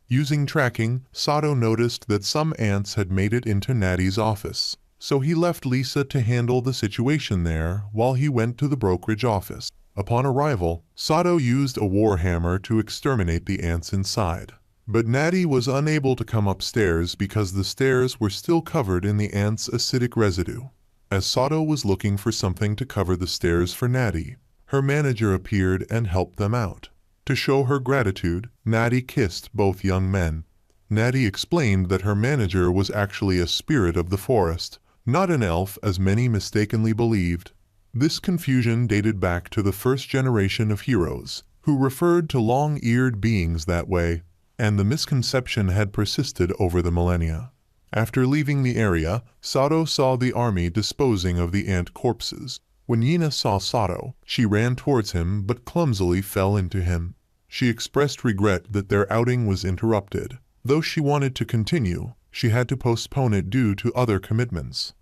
Using tracking, Sato noticed that some ants had made it into Natty's office, so he left Lisa to handle the situation there while he went to the brokerage office. Upon arrival, Sato used a warhammer to exterminate the ants inside. But Natty was unable to come upstairs because the stairs were still covered in the ants' acidic residue. As Sato was looking for something to cover the stairs for Natty, her manager appeared and helped them out. To show her gratitude, Natty kissed both young men. Natty explained that her manager was actually a spirit of the forest, not an elf as many mistakenly believed. This confusion dated back to the first generation of heroes, who referred to long-eared beings that way, and the misconception had persisted over the millennia. After leaving the area, Sato saw the army disposing of the ant corpses. When Yina saw Sato, she ran towards him but clumsily fell into him. She expressed regret that their outing was interrupted. Though she wanted to continue, she had to postpone it due to other commitments.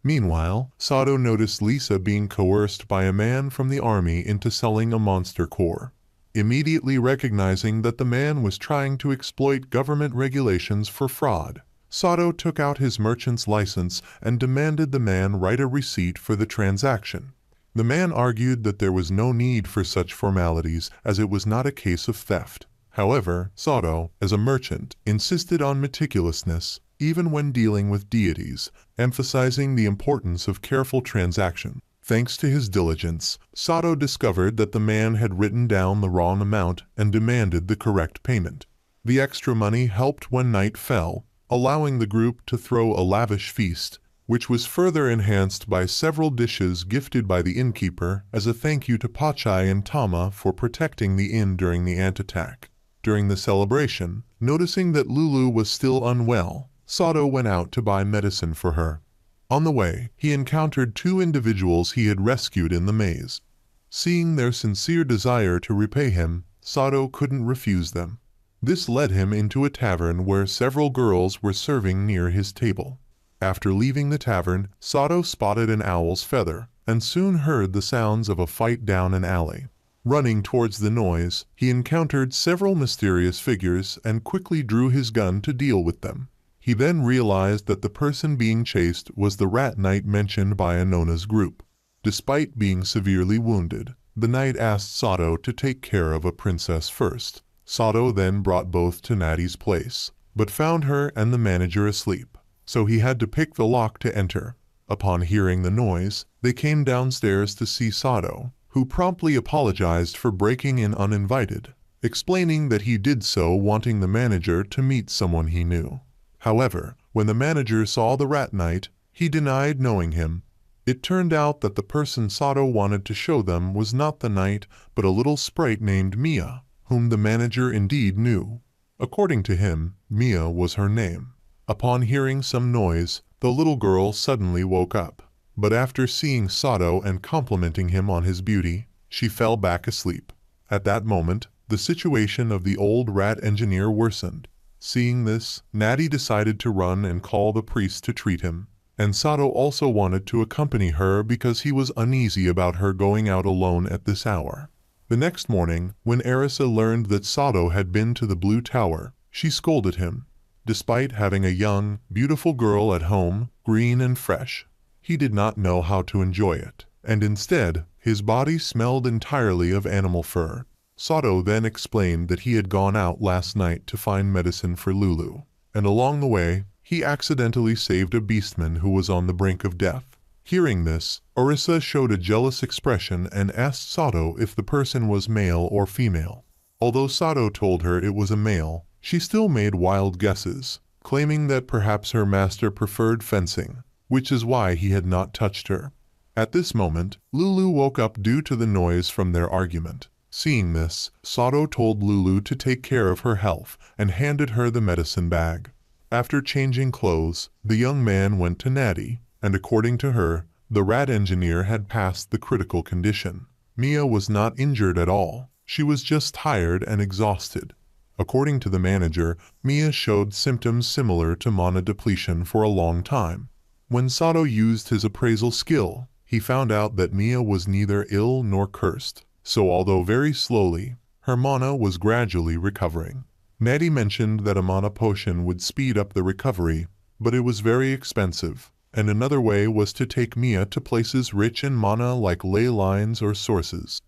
Meanwhile, Sato noticed Lisa being coerced by a man from the army into selling a monster core. Immediately recognizing that the man was trying to exploit government regulations for fraud, Sato took out his merchant's license and demanded the man write a receipt for the transaction. The man argued that there was no need for such formalities as it was not a case of theft. However, Sato, as a merchant, insisted on meticulousness, even when dealing with deities, emphasizing the importance of careful transaction. Thanks to his diligence, Sato discovered that the man had written down the wrong amount and demanded the correct payment. The extra money helped when night fell, allowing the group to throw a lavish feast, which was further enhanced by several dishes gifted by the innkeeper as a thank you to Pachai and Tama for protecting the inn during the ant attack. During the celebration, noticing that Lulu was still unwell, Sato went out to buy medicine for her. On the way, he encountered two individuals he had rescued in the maze. Seeing their sincere desire to repay him, Sato couldn't refuse them. This led him into a tavern where several girls were serving near his table. After leaving the tavern, Sato spotted an owl's feather, and soon heard the sounds of a fight down an alley. Running towards the noise, he encountered several mysterious figures and quickly drew his gun to deal with them. He then realized that the person being chased was the rat knight mentioned by Anona's group. Despite being severely wounded, the knight asked Sato to take care of a princess first. Sato then brought both to Natty's place, but found her and the manager asleep, so he had to pick the lock to enter. Upon hearing the noise, they came downstairs to see Sato, who promptly apologized for breaking in uninvited, explaining that he did so wanting the manager to meet someone he knew. However, when the manager saw the rat knight, he denied knowing him. It turned out that the person Sato wanted to show them was not the knight, but a little sprite named Mia, whom the manager indeed knew. According to him, Mia was her name. Upon hearing some noise, the little girl suddenly woke up, but after seeing Sato and complimenting him on his beauty, she fell back asleep. At that moment, the situation of the old rat engineer worsened. Seeing this, Natty decided to run and call the priest to treat him, and Sato also wanted to accompany her because he was uneasy about her going out alone at this hour. The next morning, when Arisa learned that Sato had been to the Blue Tower, she scolded him. Despite having a young, beautiful girl at home, green and fresh, he did not know how to enjoy it, and instead, his body smelled entirely of animal fur. Sato then explained that he had gone out last night to find medicine for Lulu, and along the way, he accidentally saved a beastman who was on the brink of death. Hearing this, Arisa showed a jealous expression and asked Sato if the person was male or female. Although Sato told her it was a male, she still made wild guesses, claiming that perhaps her master preferred fencing, which is why he had not touched her. At this moment, Lulu woke up due to the noise from their argument. Seeing this, Sato told Lulu to take care of her health and handed her the medicine bag. After changing clothes, the young man went to Natty, and according to her, the rat engineer had passed the critical condition. Mia was not injured at all. She was just tired and exhausted. According to the manager, Mia showed symptoms similar to mana depletion for a long time. When Sato used his appraisal skill, he found out that Mia was neither ill nor cursed, so although very slowly, her mana was gradually recovering. Natty mentioned that a mana potion would speed up the recovery, but it was very expensive, and another way was to take Mia to places rich in mana like ley lines or sources.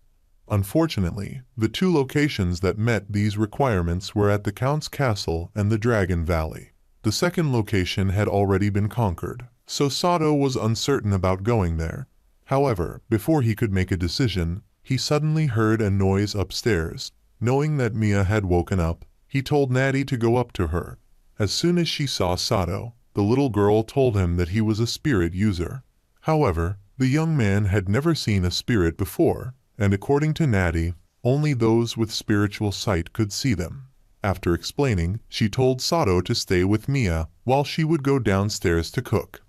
Unfortunately, the two locations that met these requirements were at the Count's Castle and the Dragon Valley. The second location had already been conquered, so Sato was uncertain about going there. However, before he could make a decision, he suddenly heard a noise upstairs. Knowing that Mia had woken up, he told Natty to go up to her. As soon as she saw Sato, the little girl told him that he was a spirit user. However, the young man had never seen a spirit before, and according to Natty, only those with spiritual sight could see them. After explaining, she told Sato to stay with Mia while she would go downstairs to cook.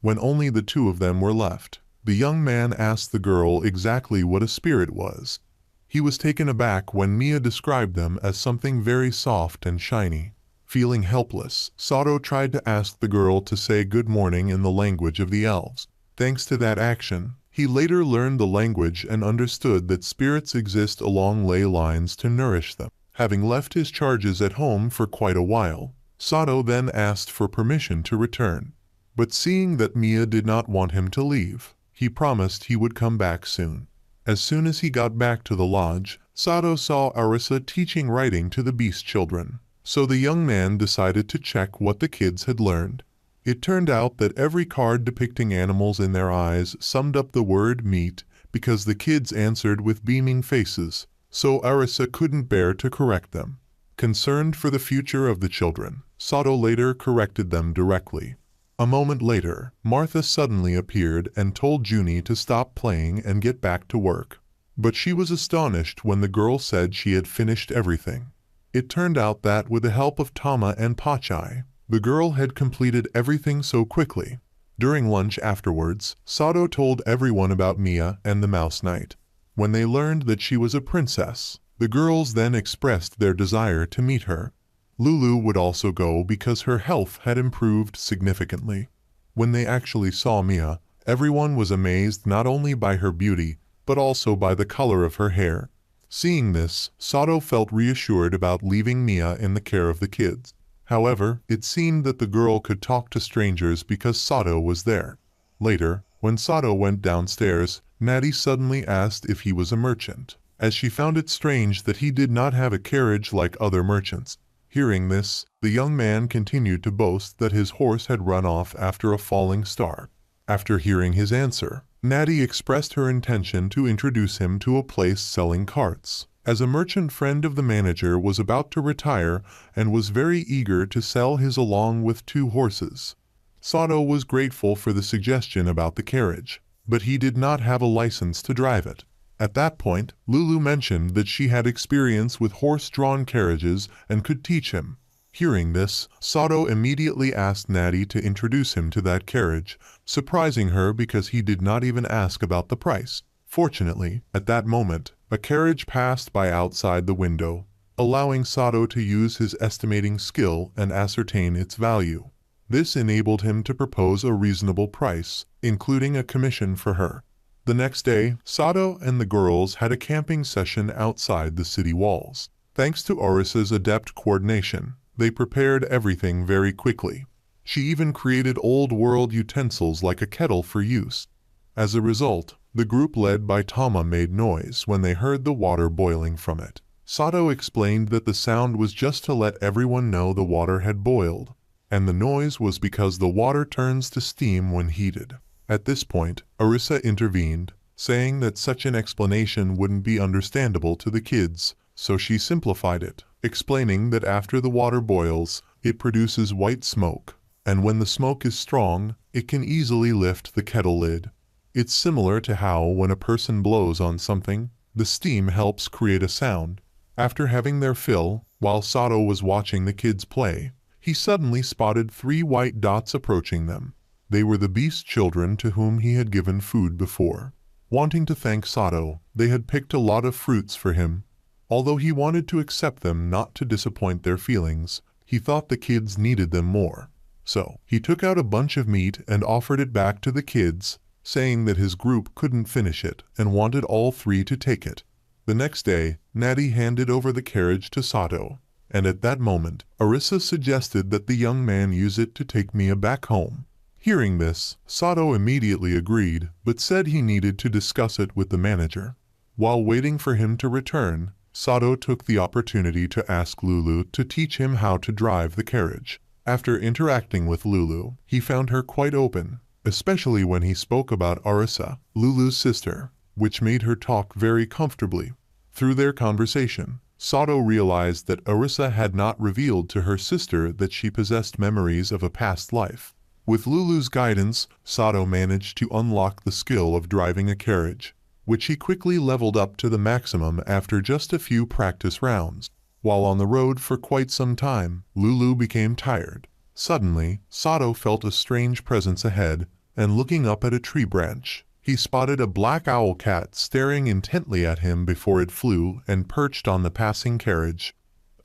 When only the two of them were left, the young man asked the girl exactly what a spirit was. He was taken aback when Mia described them as something very soft and shiny. Feeling helpless, Sato tried to ask the girl to say good morning in the language of the elves. Thanks to that action, he later learned the language and understood that spirits exist along ley lines to nourish them. Having left his charges at home for quite a while, Sato then asked for permission to return. But seeing that Mia did not want him to leave, he promised he would come back soon. As soon as he got back to the lodge, Sato saw Arisa teaching writing to the beast children. So the young man decided to check what the kids had learned. It turned out that every card depicting animals in their eyes summed up the word meat because the kids answered with beaming faces, so Arisa couldn't bear to correct them. Concerned for the future of the children, Sato later corrected them directly. A moment later, Martha suddenly appeared and told Junie to stop playing and get back to work. But she was astonished when the girl said she had finished everything. It turned out that with the help of Tama and Pachai, the girl had completed everything so quickly. During lunch afterwards, Sato told everyone about Mia and the Mouse Knight. When they learned that she was a princess, the girls then expressed their desire to meet her. Lulu would also go because her health had improved significantly. When they actually saw Mia, everyone was amazed not only by her beauty, but also by the color of her hair. Seeing this, Sato felt reassured about leaving Mia in the care of the kids. However, it seemed that the girl could talk to strangers because Sato was there. Later, when Sato went downstairs, Natty suddenly asked if he was a merchant, as she found it strange that he did not have a carriage like other merchants. Hearing this, the young man continued to boast that his horse had run off after a falling star. After hearing his answer, Natty expressed her intention to introduce him to a place selling carts, as a merchant friend of the manager was about to retire and was very eager to sell his along with 2 horses. Sato was grateful for the suggestion about the carriage, but he did not have a license to drive it. At that point, Lulu mentioned that she had experience with horse-drawn carriages and could teach him. Hearing this, Sato immediately asked Natty to introduce him to that carriage, surprising her because he did not even ask about the price. Fortunately, at that moment, a carriage passed by outside the window, allowing Sato to use his estimating skill and ascertain its value. This enabled him to propose a reasonable price, including a commission for her. The next day, Sato and the girls had a camping session outside the city walls. Thanks to Arisa's adept coordination, they prepared everything very quickly. She even created old-world utensils like a kettle for use. As a result, the group led by Tama made noise when they heard the water boiling from it. Sato explained that the sound was just to let everyone know the water had boiled, and the noise was because the water turns to steam when heated. At this point, Arisa intervened, saying that such an explanation wouldn't be understandable to the kids, so she simplified it, explaining that after the water boils, it produces white smoke, and when the smoke is strong, it can easily lift the kettle lid. It's similar to how when a person blows on something, the steam helps create a sound. After having their fill, while Sato was watching the kids play, he suddenly spotted 3 white dots approaching them. They were the beast children to whom he had given food before. Wanting to thank Sato, they had picked a lot of fruits for him. Although he wanted to accept them not to disappoint their feelings, he thought the kids needed them more. So, he took out a bunch of meat and offered it back to the kids, saying that his group couldn't finish it and wanted all three to take it. The next day, Natty handed over the carriage to Sato, and at that moment, Arisa suggested that the young man use it to take Mia back home. Hearing this, Sato immediately agreed, but said he needed to discuss it with the manager. While waiting for him to return, Sato took the opportunity to ask Lulu to teach him how to drive the carriage. After interacting with Lulu, he found her quite open, especially when he spoke about Arisa, Lulu's sister, which made her talk very comfortably. Through their conversation, Sato realized that Arisa had not revealed to her sister that she possessed memories of a past life. With Lulu's guidance, Sato managed to unlock the skill of driving a carriage, which he quickly leveled up to the maximum after just a few practice rounds. While on the road for quite some time, Lulu became tired. Suddenly, Sato felt a strange presence ahead, and looking up at a tree branch, he spotted a black owl cat staring intently at him before it flew and perched on the passing carriage.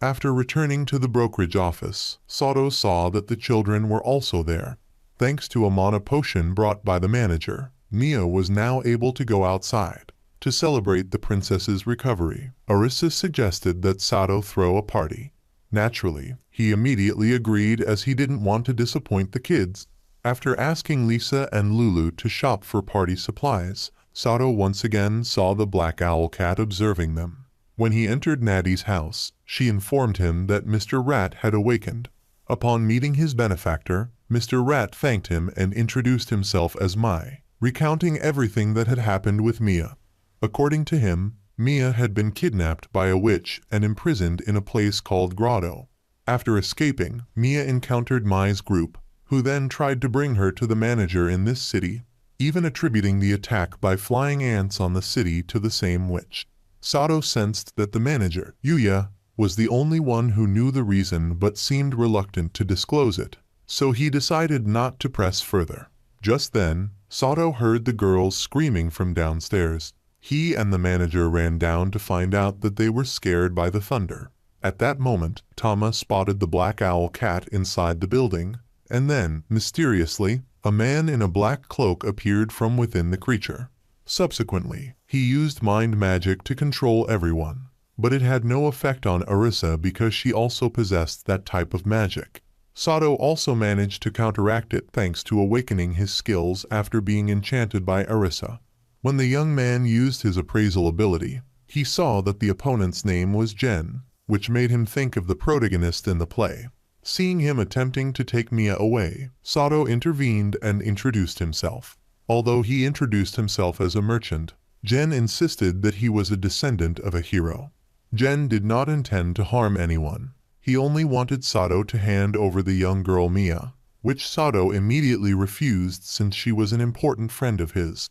After returning to the brokerage office, Sato saw that the children were also there. Thanks to a mana potion brought by the manager, Mia was now able to go outside. To celebrate the princess's recovery, Arisa suggested that Sato throw a party. Naturally, he immediately agreed as he didn't want to disappoint the kids. After asking Lisa and Lulu to shop for party supplies, Sato once again saw the black owl cat observing them. When he entered Natty's house, she informed him that Mr. Rat had awakened. Upon meeting his benefactor, Mr. Rat thanked him and introduced himself as Mai, recounting everything that had happened with Mia. According to him, Mia had been kidnapped by a witch and imprisoned in a place called Grotto. After escaping, Mia encountered Mai's group, who then tried to bring her to the manager in this city, even attributing the attack by flying ants on the city to the same witch. Sato sensed that the manager, Yuya, was the only one who knew the reason but seemed reluctant to disclose it, so he decided not to press further. Just then, Sato heard the girls screaming from downstairs. He and the manager ran down to find out that they were scared by the thunder. At that moment, Tama spotted the black owl cat inside the building, and then, mysteriously, a man in a black cloak appeared from within the creature. Subsequently, he used mind magic to control everyone, but it had no effect on Arisa because she also possessed that type of magic. Sato also managed to counteract it thanks to awakening his skills after being enchanted by Arisa. When the young man used his appraisal ability, he saw that the opponent's name was Jen, which made him think of the protagonist in the play. Seeing him attempting to take Mia away, Sato intervened and introduced himself. Although he introduced himself as a merchant, Jen insisted that he was a descendant of a hero. Jen did not intend to harm anyone. He only wanted Sato to hand over the young girl Mia, which Sato immediately refused since she was an important friend of his.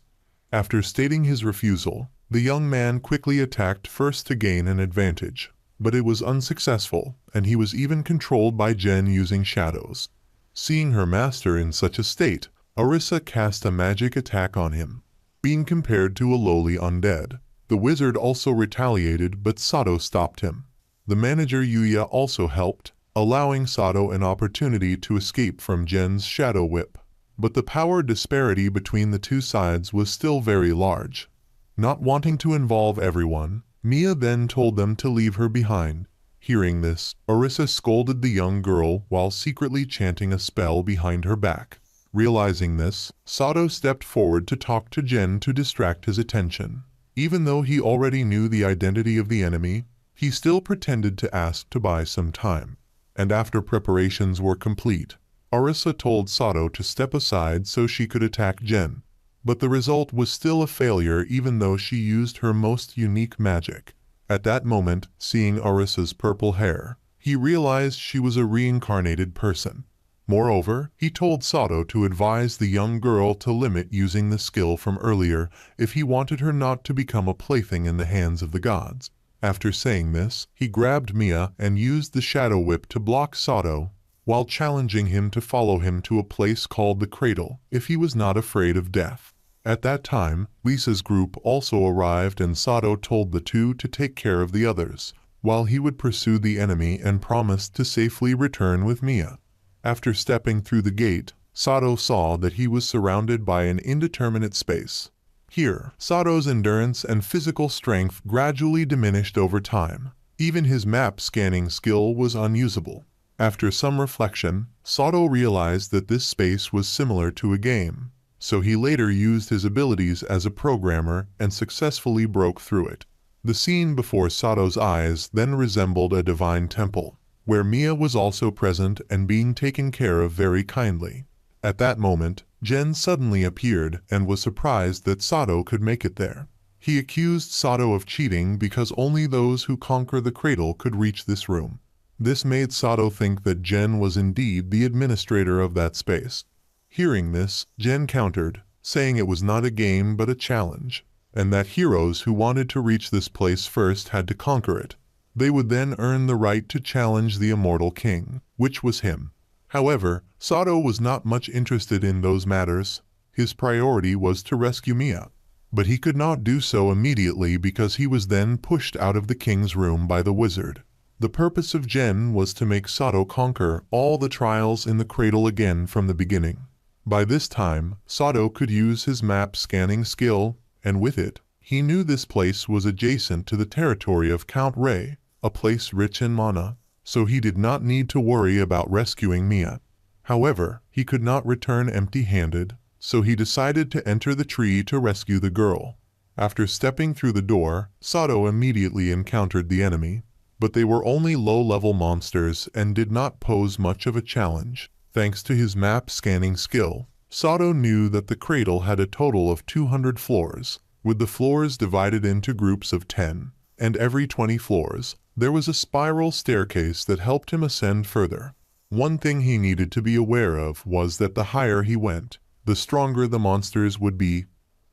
After stating his refusal, the young man quickly attacked first to gain an advantage, but it was unsuccessful, and he was even controlled by Jen using shadows. Seeing her master in such a state, Arisa cast a magic attack on him. Being compared to a lowly undead, the wizard also retaliated, but Sato stopped him. The manager Yuya also helped, allowing Sato an opportunity to escape from Jen's shadow whip. But the power disparity between the two sides was still very large. Not wanting to involve everyone, Mia then told them to leave her behind. Hearing this, Arisa scolded the young girl while secretly chanting a spell behind her back. Realizing this, Sato stepped forward to talk to Jen to distract his attention. Even though he already knew the identity of the enemy, he still pretended to ask to buy some time. And after preparations were complete, Arisa told Sato to step aside so she could attack Jen. But the result was still a failure even though she used her most unique magic. At that moment, seeing Arisa's purple hair, he realized she was a reincarnated person. Moreover, he told Sato to advise the young girl to limit using the skill from earlier if he wanted her not to become a plaything in the hands of the gods. After saying this, he grabbed Mia and used the shadow whip to block Sato, while challenging him to follow him to a place called the Cradle if he was not afraid of death. At that time, Lisa's group also arrived and Sato told the two to take care of the others, while he would pursue the enemy and promised to safely return with Mia. After stepping through the gate, Sato saw that he was surrounded by an indeterminate space. Here, Sato's endurance and physical strength gradually diminished over time. Even his map scanning skill was unusable. After some reflection, Sato realized that this space was similar to a game, so he later used his abilities as a programmer and successfully broke through it. The scene before Sato's eyes then resembled a divine temple, where Mia was also present and being taken care of very kindly. At that moment, Jen suddenly appeared and was surprised that Sato could make it there. He accused Sato of cheating because only those who conquer the cradle could reach this room. This made Sato think that Jen was indeed the administrator of that space. Hearing this, Jen countered, saying it was not a game but a challenge, and that heroes who wanted to reach this place first had to conquer it. They would then earn the right to challenge the immortal king, which was him. However, Sato was not much interested in those matters. His priority was to rescue Mia. But he could not do so immediately because he was then pushed out of the king's room by the wizard. The purpose of Jen was to make Sato conquer all the trials in the cradle again from the beginning. By this time, Sato could use his map scanning skill, and with it, he knew this place was adjacent to the territory of Count Ray, a place rich in mana, so he did not need to worry about rescuing Mia. However, he could not return empty-handed, so he decided to enter the tree to rescue the girl. After stepping through the door, Sato immediately encountered the enemy, but they were only low-level monsters and did not pose much of a challenge. Thanks to his map scanning skill, Sato knew that the cradle had a total of 200 floors, with the floors divided into groups of 10, and every 20 floors, there was a spiral staircase that helped him ascend further. One thing he needed to be aware of was that the higher he went, the stronger the monsters would be.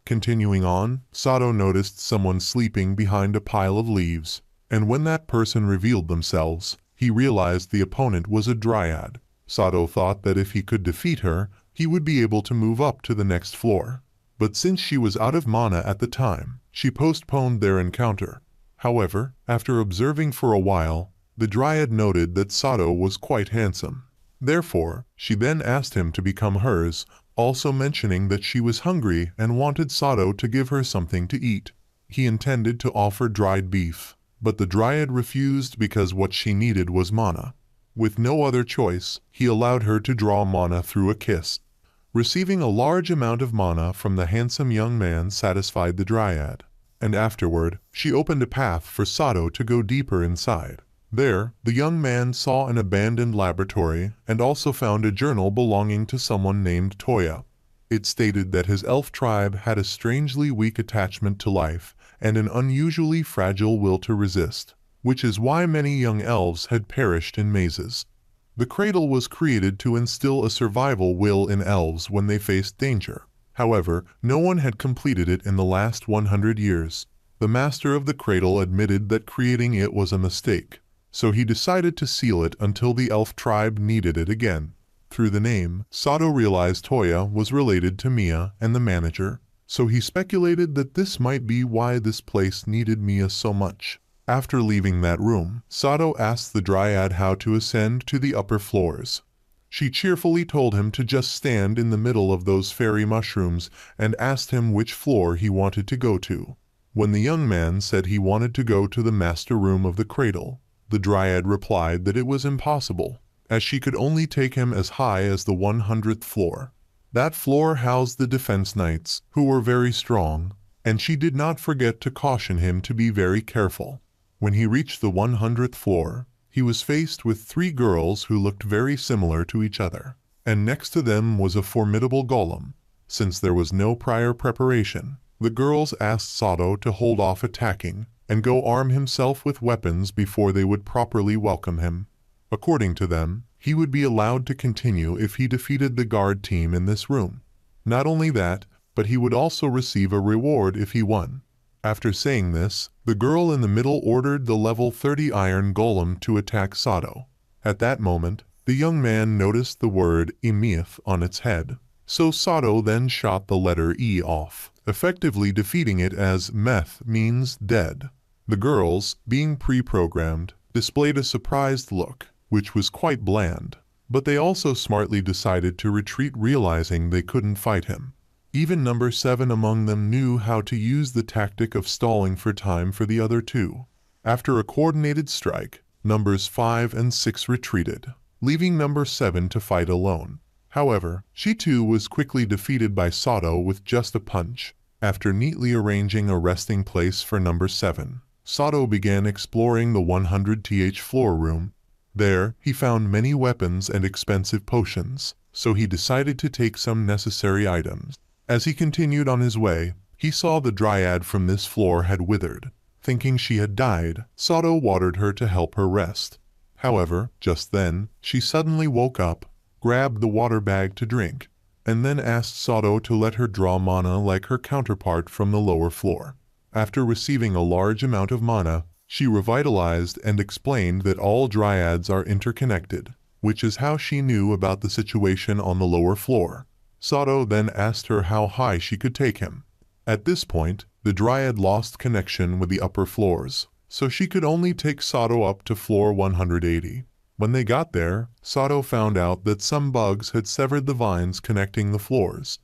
Continuing on, Sato noticed someone sleeping behind a pile of leaves, and when that person revealed themselves, he realized the opponent was a dryad. Sato thought that if he could defeat her, he would be able to move up to the next floor. But since she was out of mana at the time, she postponed their encounter. However, after observing for a while, the dryad noted that Sato was quite handsome. Therefore, she then asked him to become hers, also mentioning that she was hungry and wanted Sato to give her something to eat. He intended to offer dried beef, but the dryad refused because what she needed was mana. With no other choice, he allowed her to draw mana through a kiss. Receiving a large amount of mana from the handsome young man satisfied the dryad, and afterward, she opened a path for Sato to go deeper inside. There, the young man saw an abandoned laboratory and also found a journal belonging to someone named Toya. It stated that his elf tribe had a strangely weak attachment to life and an unusually fragile will to resist, which is why many young elves had perished in mazes. The cradle was created to instill a survival will in elves when they faced danger. However, no one had completed it in the last 100 years. The master of the cradle admitted that creating it was a mistake, so he decided to seal it until the elf tribe needed it again. Through the name, Sato realized Toya was related to Mia and the manager, so he speculated that this might be why this place needed Mia so much. After leaving that room, Sato asked the dryad how to ascend to the upper floors. She cheerfully told him to just stand in the middle of those fairy mushrooms and asked him which floor he wanted to go to. When the young man said he wanted to go to the master room of the cradle, the dryad replied that it was impossible, as she could only take him as high as the 100th floor. That floor housed the defense knights, who were very strong, and she did not forget to caution him to be very careful. When he reached the 100th floor, he was faced with 3 girls who looked very similar to each other, and next to them was a formidable golem. Since there was no prior preparation, the girls asked Sato to hold off attacking and go arm himself with weapons before they would properly welcome him. According to them, he would be allowed to continue if he defeated the guard team in this room. Not only that, but he would also receive a reward if he won. After saying this, the girl in the middle ordered the level 30 iron golem to attack Sato. At that moment, the young man noticed the word Emith on its head, so Sato then shot the letter E off, effectively defeating it as meth means dead. The girls, being pre-programmed, displayed a surprised look, which was quite bland, but they also smartly decided to retreat, realizing they couldn't fight him. Even number 7 among them knew how to use the tactic of stalling for time for the other two. After a coordinated strike, numbers 5 and 6 retreated, leaving number 7 to fight alone. However, she too was quickly defeated by Sato with just a punch. After neatly arranging a resting place for number 7, Sato began exploring the 100th floor room. There, he found many weapons and expensive potions, so he decided to take some necessary items. As he continued on his way, he saw the dryad from this floor had withered. Thinking she had died, Sato watered her to help her rest. However, just then, she suddenly woke up, grabbed the water bag to drink, and then asked Sato to let her draw mana like her counterpart from the lower floor. After receiving a large amount of mana, she revitalized and explained that all dryads are interconnected, which is how she knew about the situation on the lower floor. Sato then asked her how high she could take him. At this point, the dryad lost connection with the upper floors, so she could only take Sato up to floor 180. When they got there, Sato found out that some bugs had severed the vines connecting the floors.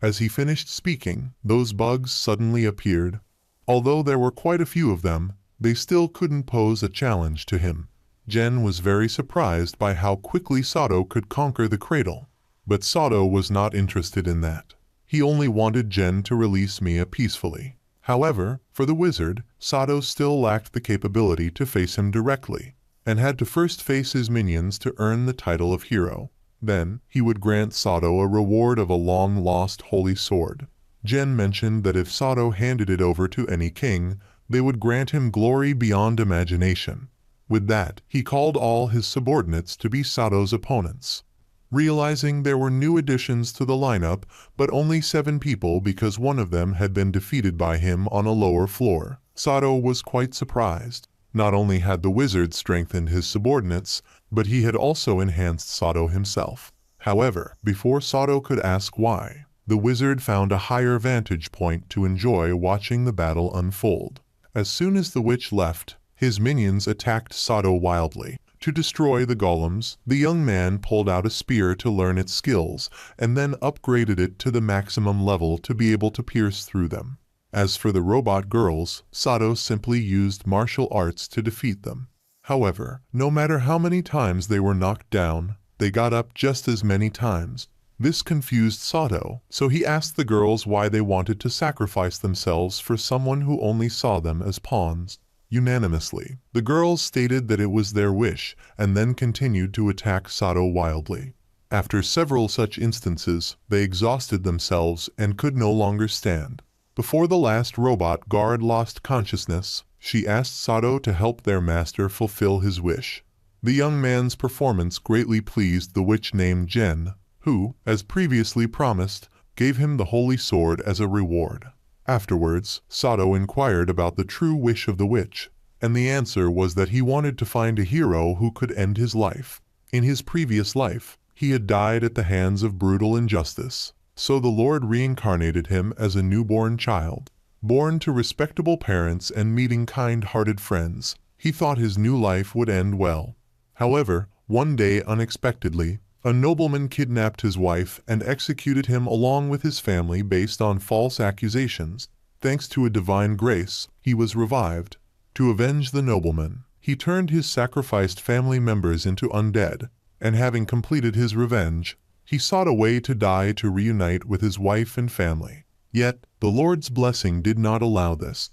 As he finished speaking, those bugs suddenly appeared. Although there were quite a few of them, they still couldn't pose a challenge to him. Jen was very surprised by how quickly Sato could conquer the cradle. But Sato was not interested in that. He only wanted Jen to release Mia peacefully. However, for the wizard, Sato still lacked the capability to face him directly, and had to first face his minions to earn the title of hero. Then, he would grant Sato a reward of a long-lost holy sword. Jen mentioned that if Sato handed it over to any king, they would grant him glory beyond imagination. With that, he called all his subordinates to be Sato's opponents. Realizing there were new additions to the lineup, but only 7 people because one of them had been defeated by him on a lower floor, Sato was quite surprised. Not only had the wizard strengthened his subordinates, but he had also enhanced Sato himself. However, before Sato could ask why, the wizard found a higher vantage point to enjoy watching the battle unfold. As soon as the witch left, his minions attacked Sato wildly. To destroy the golems, the young man pulled out a spear to learn its skills, and then upgraded it to the maximum level to be able to pierce through them. As for the robot girls, Sato simply used martial arts to defeat them. However, no matter how many times they were knocked down, they got up just as many times. This confused Sato, so he asked the girls why they wanted to sacrifice themselves for someone who only saw them as pawns. Unanimously, the girls stated that it was their wish, and then continued to attack Sato wildly. After several such instances, they exhausted themselves and could no longer stand. Before the last robot guard lost consciousness, she asked Sato to help their master fulfill his wish. The young man's performance greatly pleased the witch named Jen, who, as previously promised, gave him the holy sword as a reward. Afterwards, Sato inquired about the true wish of the witch, and the answer was that he wanted to find a hero who could end his life. In his previous life, he had died at the hands of brutal injustice, so the Lord reincarnated him as a newborn child. Born to respectable parents and meeting kind-hearted friends, he thought his new life would end well. However, one day unexpectedly, a nobleman kidnapped his wife and executed him along with his family based on false accusations. Thanks to a divine grace, he was revived. To avenge the nobleman, he turned his sacrificed family members into undead, and having completed his revenge, he sought a way to die to reunite with his wife and family. Yet, the Lord's blessing did not allow this.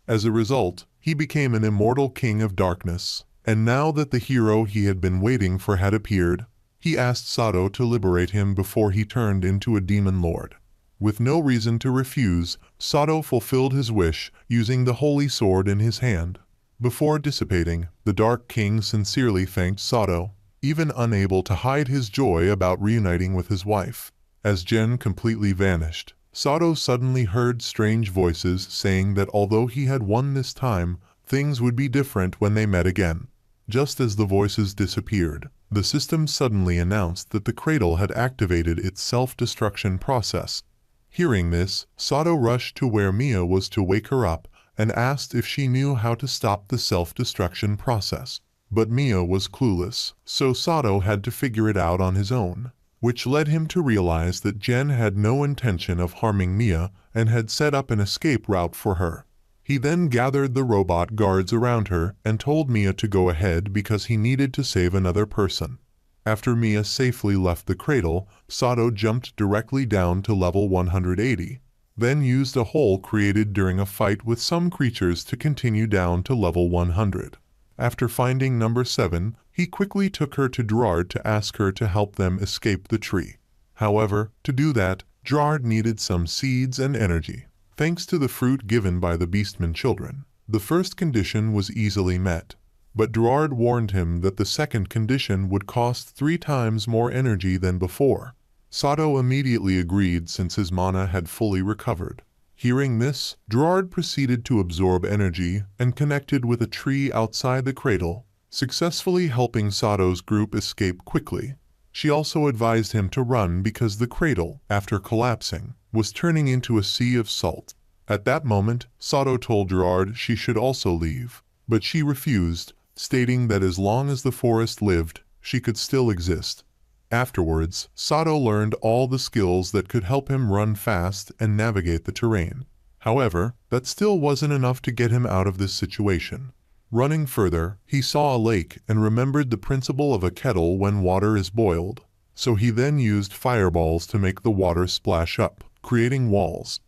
As a result, he became an immortal king of darkness, and now that the hero he had been waiting for had appeared, he asked Sato to liberate him before he turned into a demon lord. With no reason to refuse, Sato fulfilled his wish, using the holy sword in his hand. Before dissipating, the Dark King sincerely thanked Sato, even unable to hide his joy about reuniting with his wife. As Jen completely vanished, Sato suddenly heard strange voices saying that although he had won this time, things would be different when they met again. Just as the voices disappeared, The system suddenly announced that the cradle had activated its self-destruction process. Hearing this, Sato rushed to where Mia was to wake her up and asked if she knew how to stop the self-destruction process. But Mia was clueless, so Sato had to figure it out on his own, which led him to realize that Jen had no intention of harming Mia and had set up an escape route for her. He then gathered the robot guards around her and told Mia to go ahead because he needed to save another person. After Mia safely left the cradle, Sato jumped directly down to level 180, then used a hole created during a fight with some creatures to continue down to level 100. After finding number 7, he quickly took her to Gerard to ask her to help them escape the tree. However, to do that, Gerard needed some seeds and energy. Thanks to the fruit given by the Beastman children, the first condition was easily met. But Gerard warned him that the second condition would cost 3 times more energy than before. Sato immediately agreed since his mana had fully recovered. Hearing this, Gerard proceeded to absorb energy and connected with a tree outside the cradle, successfully helping Sato's group escape quickly. She also advised him to run because the cradle, after collapsing, was turning into a sea of salt. At that moment, Sato told Gerard she should also leave, but she refused, stating that as long as the forest lived, she could still exist. Afterwards, Sato learned all the skills that could help him run fast and navigate the terrain. However, that still wasn't enough to get him out of this situation. Running further, he saw a lake and remembered the principle of a kettle when water is boiled, so he then used fireballs to make the water splash up, creating walls.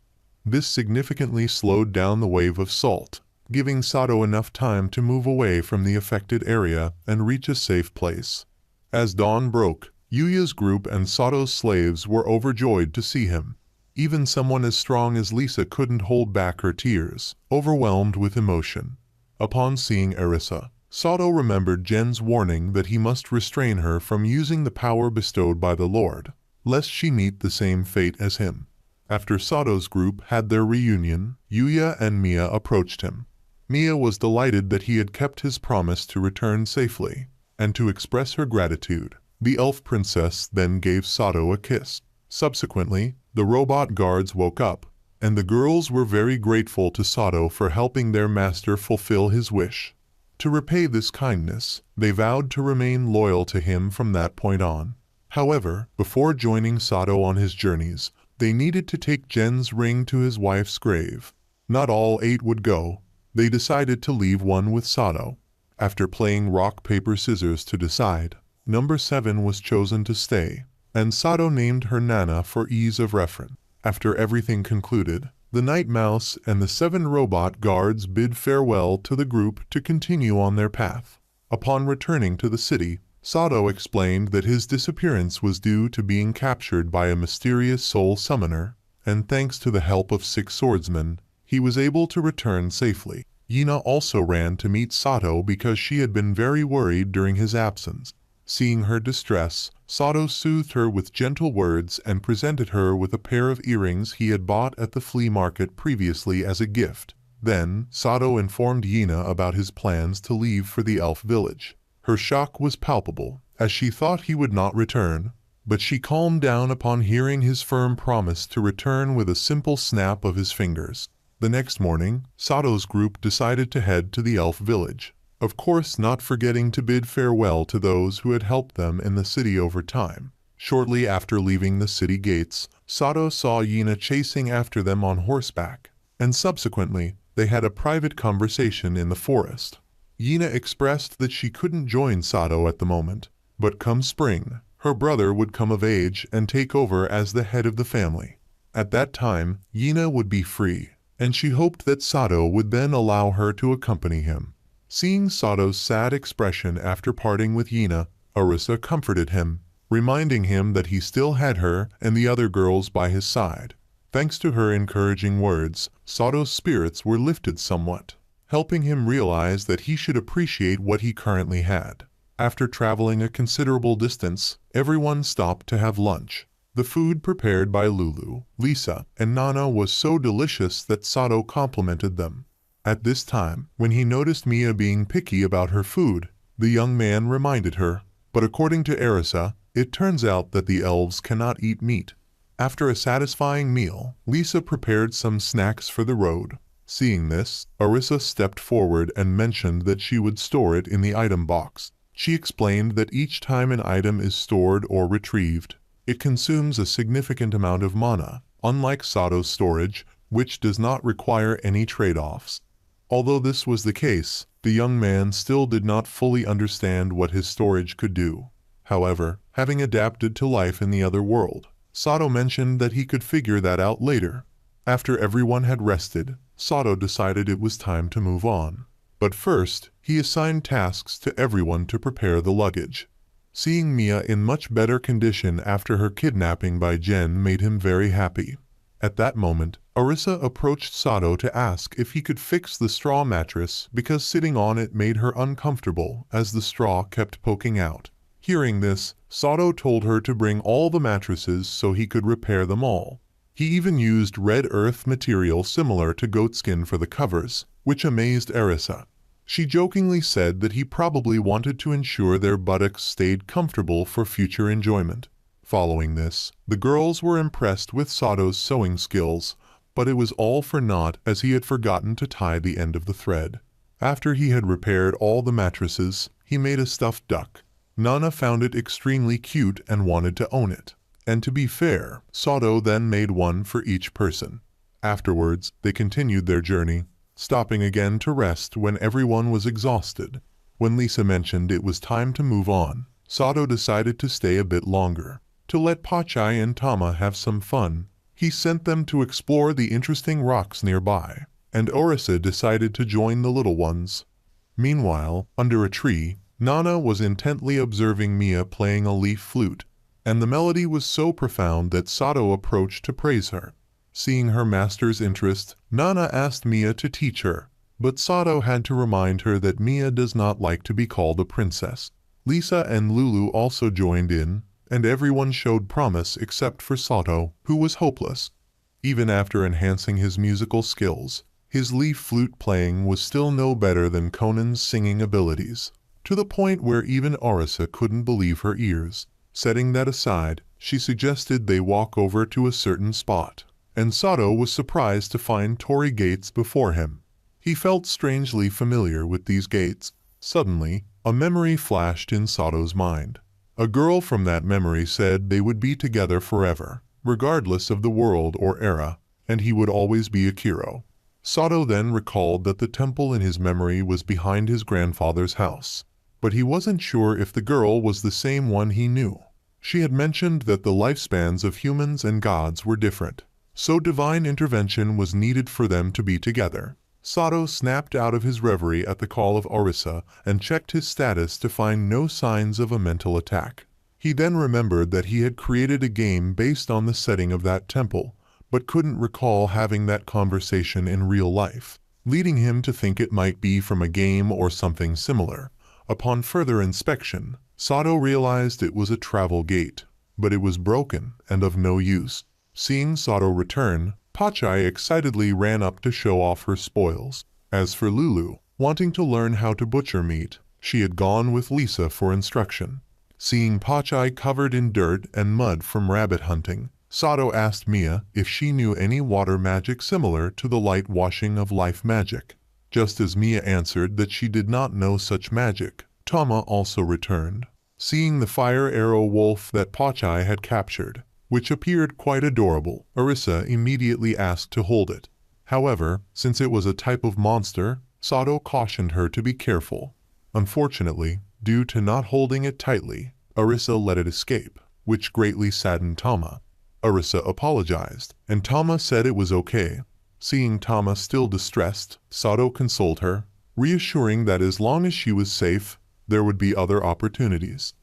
This significantly slowed down the wave of salt, giving Sato enough time to move away from the affected area and reach a safe place. As dawn broke, Yuya's group and Sato's slaves were overjoyed to see him. Even someone as strong as Lisa couldn't hold back her tears, overwhelmed with emotion. Upon seeing Arisa, Sato remembered Jen's warning that he must restrain her from using the power bestowed by the Lord, lest she meet the same fate as him. After Sato's group had their reunion, Yuya and Mia approached him. Mia was delighted that he had kept his promise to return safely, and to express her gratitude, the elf princess then gave Sato a kiss. Subsequently, the robot guards woke up, and the girls were very grateful to Sato for helping their master fulfill his wish. To repay this kindness, they vowed to remain loyal to him from that point on. However, before joining Sato on his journeys, they needed to take Jen's ring to his wife's grave. Not all 8 would go. They decided to leave one with Sato. After playing rock, paper, scissors to decide, number 7 was chosen to stay, and Sato named her Nana for ease of reference. After everything concluded, the Night Mouse and the 7 robot guards bid farewell to the group to continue on their path. Upon returning to the city, Sato explained that his disappearance was due to being captured by a mysterious soul summoner, and thanks to the help of 6 swordsmen, he was able to return safely. Yina also ran to meet Sato because she had been very worried during his absence. Seeing her distress, Sato soothed her with gentle words and presented her with a pair of earrings he had bought at the flea market previously as a gift. Then, Sato informed Yina about his plans to leave for the elf village. Her shock was palpable, as she thought he would not return, but she calmed down upon hearing his firm promise to return with a simple snap of his fingers. The next morning, Sato's group decided to head to the elf village, of course not forgetting to bid farewell to those who had helped them in the city over time. Shortly after leaving the city gates, Sato saw Yina chasing after them on horseback, and subsequently, they had a private conversation in the forest. Yina expressed that she couldn't join Sato at the moment, but come spring, her brother would come of age and take over as the head of the family. At that time, Yina would be free, and she hoped that Sato would then allow her to accompany him. Seeing Sato's sad expression after parting with Yina, Arisa comforted him, reminding him that he still had her and the other girls by his side. Thanks to her encouraging words, Sato's spirits were lifted somewhat, helping him realize that he should appreciate what he currently had. After traveling a considerable distance, everyone stopped to have lunch. The food prepared by Lulu, Lisa, and Nana was so delicious that Sato complimented them. At this time, when he noticed Mia being picky about her food, the young man reminded her, But according to Arisa, it turns out that the elves cannot eat meat. After a satisfying meal, Lisa prepared some snacks for the road. Seeing this, Arisa stepped forward and mentioned that she would store it in the item box. She explained that each time an item is stored or retrieved, it consumes a significant amount of mana, unlike Sato's storage, which does not require any trade-offs. Although this was the case, the young man still did not fully understand what his storage could do. However, having adapted to life in the other world, Sato mentioned that he could figure that out later. After everyone had rested, Sato decided it was time to move on. But first, he assigned tasks to everyone to prepare the luggage. Seeing Mia in much better condition after her kidnapping by Jen made him very happy. At that moment, Arisa approached Sato to ask if he could fix the straw mattress because sitting on it made her uncomfortable as the straw kept poking out. Hearing this, Sato told her to bring all the mattresses so he could repair them all. He even used red earth material similar to goatskin for the covers, which amazed Arisa. She jokingly said that he probably wanted to ensure their buttocks stayed comfortable for future enjoyment. Following this, the girls were impressed with Sato's sewing skills, but it was all for naught as he had forgotten to tie the end of the thread. After he had repaired all the mattresses, he made a stuffed duck. Nana found it extremely cute and wanted to own it. And to be fair, Sato then made one for each person. Afterwards, they continued their journey, stopping again to rest when everyone was exhausted. When Lisa mentioned it was time to move on, Sato decided to stay a bit longer. To let Pachai and Tama have some fun, he sent them to explore the interesting rocks nearby, and Arisa decided to join the little ones. Meanwhile, under a tree, Nana was intently observing Mia playing a leaf flute, and the melody was so profound that Sato approached to praise her. Seeing her master's interest, Nana asked Mia to teach her, but Sato had to remind her that Mia does not like to be called a princess. Lisa and Lulu also joined in, and everyone showed promise except for Sato, who was hopeless. Even after enhancing his musical skills, his leaf flute playing was still no better than Conan's singing abilities, to the point where even Arisa couldn't believe her ears. Setting that aside, she suggested they walk over to a certain spot, and Sato was surprised to find Torii gates before him. He felt strangely familiar with these gates. Suddenly, a memory flashed in Sato's mind. A girl from that memory said they would be together forever, regardless of the world or era, and he would always be Akiro. Sato then recalled that the temple in his memory was behind his grandfather's house, but he wasn't sure if the girl was the same one he knew. She had mentioned that the lifespans of humans and gods were different, so divine intervention was needed for them to be together. Sato snapped out of his reverie at the call of Arisa and checked his status to find no signs of a mental attack. He then remembered that he had created a game based on the setting of that temple, but couldn't recall having that conversation in real life, leading him to think it might be from a game or something similar. Upon further inspection, Sato realized it was a travel gate, but it was broken and of no use. Seeing Sato return, Pachai excitedly ran up to show off her spoils. As for Lulu, wanting to learn how to butcher meat, she had gone with Lisa for instruction. Seeing Pachai covered in dirt and mud from rabbit hunting, Sato asked Mia if she knew any water magic similar to the light washing of life magic. Just as Mia answered that she did not know such magic, Tama also returned. Seeing the fire arrow wolf that Pachai had captured, which appeared quite adorable, Arisa immediately asked to hold it. However, since it was a type of monster, Sato cautioned her to be careful. Unfortunately, due to not holding it tightly, Arisa let it escape, which greatly saddened Tama. Arisa apologized, and Tama said it was okay. Seeing Tama still distressed, Sato consoled her, reassuring that as long as she was safe, there would be other opportunities.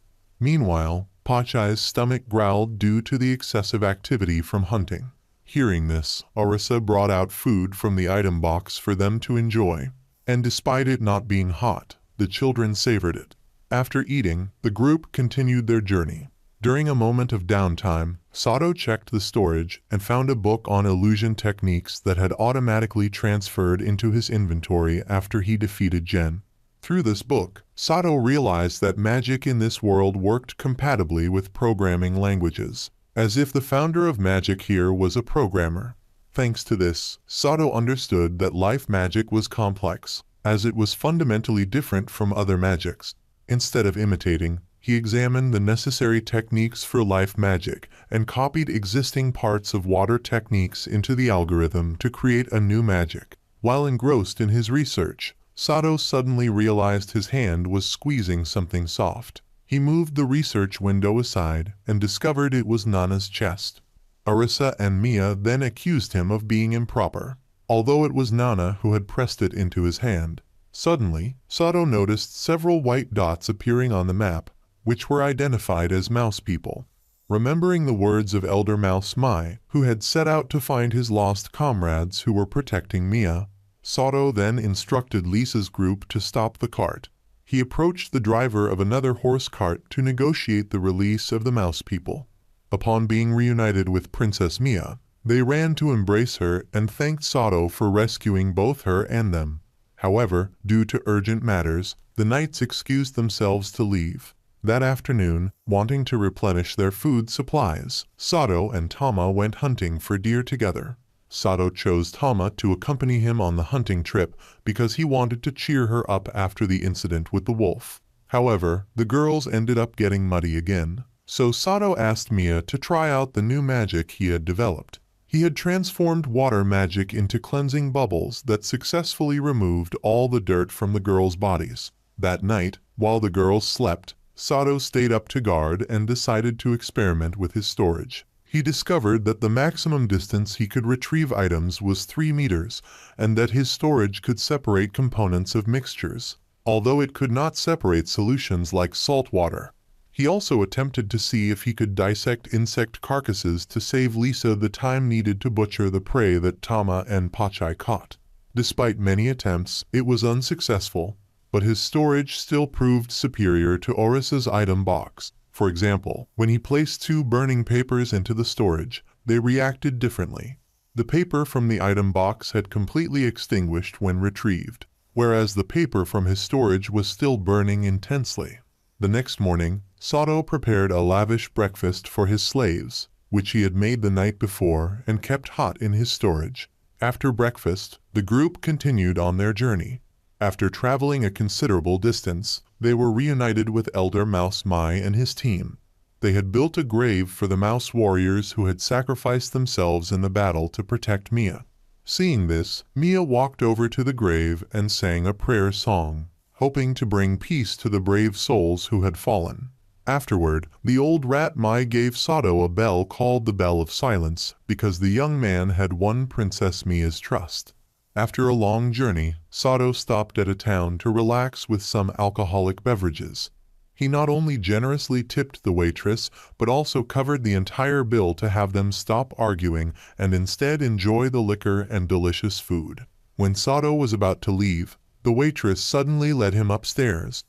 Meanwhile, Pachai's stomach growled due to the excessive activity from hunting. Hearing this, Arisa brought out food from the item box for them to enjoy, and despite it not being hot, the children savored it. After eating, the group continued their journey. During a moment of downtime, Sato checked the storage and found a book on illusion techniques that had automatically transferred into his inventory after he defeated Jen. Through this book, Sato realized that magic in this world worked compatibly with programming languages, as if the founder of magic here was a programmer. Thanks to this, Sato understood that life magic was complex, as it was fundamentally different from other magics. Instead of imitating, he examined the necessary techniques for life magic and copied existing parts of water techniques into the algorithm to create a new magic. While engrossed in his research, Sato suddenly realized his hand was squeezing something soft. He moved the research window aside and discovered it was Nana's chest. Arisa and Mia then accused him of being improper, although it was Nana who had pressed it into his hand. Suddenly, Sato noticed several white dots appearing on the map, which were identified as mouse people. Remembering the words of Elder Mouse Mai, who had set out to find his lost comrades who were protecting Mia, Sato then instructed Lisa's group to stop the cart. He approached the driver of another horse cart to negotiate the release of the mouse people. Upon being reunited with Princess Mia, they ran to embrace her and thanked Sato for rescuing both her and them. However, due to urgent matters, the knights excused themselves to leave. That afternoon, wanting to replenish their food supplies, Sato and Tama went hunting for deer together. Sato chose Tama to accompany him on the hunting trip because he wanted to cheer her up after the incident with the wolf. However, the girls ended up getting muddy again, so Sato asked Mia to try out the new magic he had developed. He had transformed water magic into cleansing bubbles that successfully removed all the dirt from the girls' bodies. That night, while the girls slept, Sato stayed up to guard and decided to experiment with his storage. He discovered that the maximum distance he could retrieve items was 3 meters, and that his storage could separate components of mixtures, although it could not separate solutions like salt water. He also attempted to see if he could dissect insect carcasses to save Lisa the time needed to butcher the prey that Tama and Pachai caught. Despite many attempts, it was unsuccessful, but his storage still proved superior to Orisa's item box. For example, when he placed 2 burning papers into the storage, they reacted differently. The paper from the item box had completely extinguished when retrieved, whereas the paper from his storage was still burning intensely. The next morning, Sato prepared a lavish breakfast for his slaves, which he had made the night before and kept hot in his storage. After breakfast, the group continued on their journey. After traveling a considerable distance, they were reunited with Elder Mouse Mai and his team. They had built a grave for the mouse warriors who had sacrificed themselves in the battle to protect Mia. Seeing this, Mia walked over to the grave and sang a prayer song, hoping to bring peace to the brave souls who had fallen. Afterward, the old rat Mai gave Sato a bell called the Bell of Silence because the young man had won Princess Mia's trust. After a long journey, Sato stopped at a town to relax with some alcoholic beverages. He not only generously tipped the waitress, but also covered the entire bill to have them stop arguing and instead enjoy the liquor and delicious food. When Sato was about to leave, the waitress suddenly led him upstairs.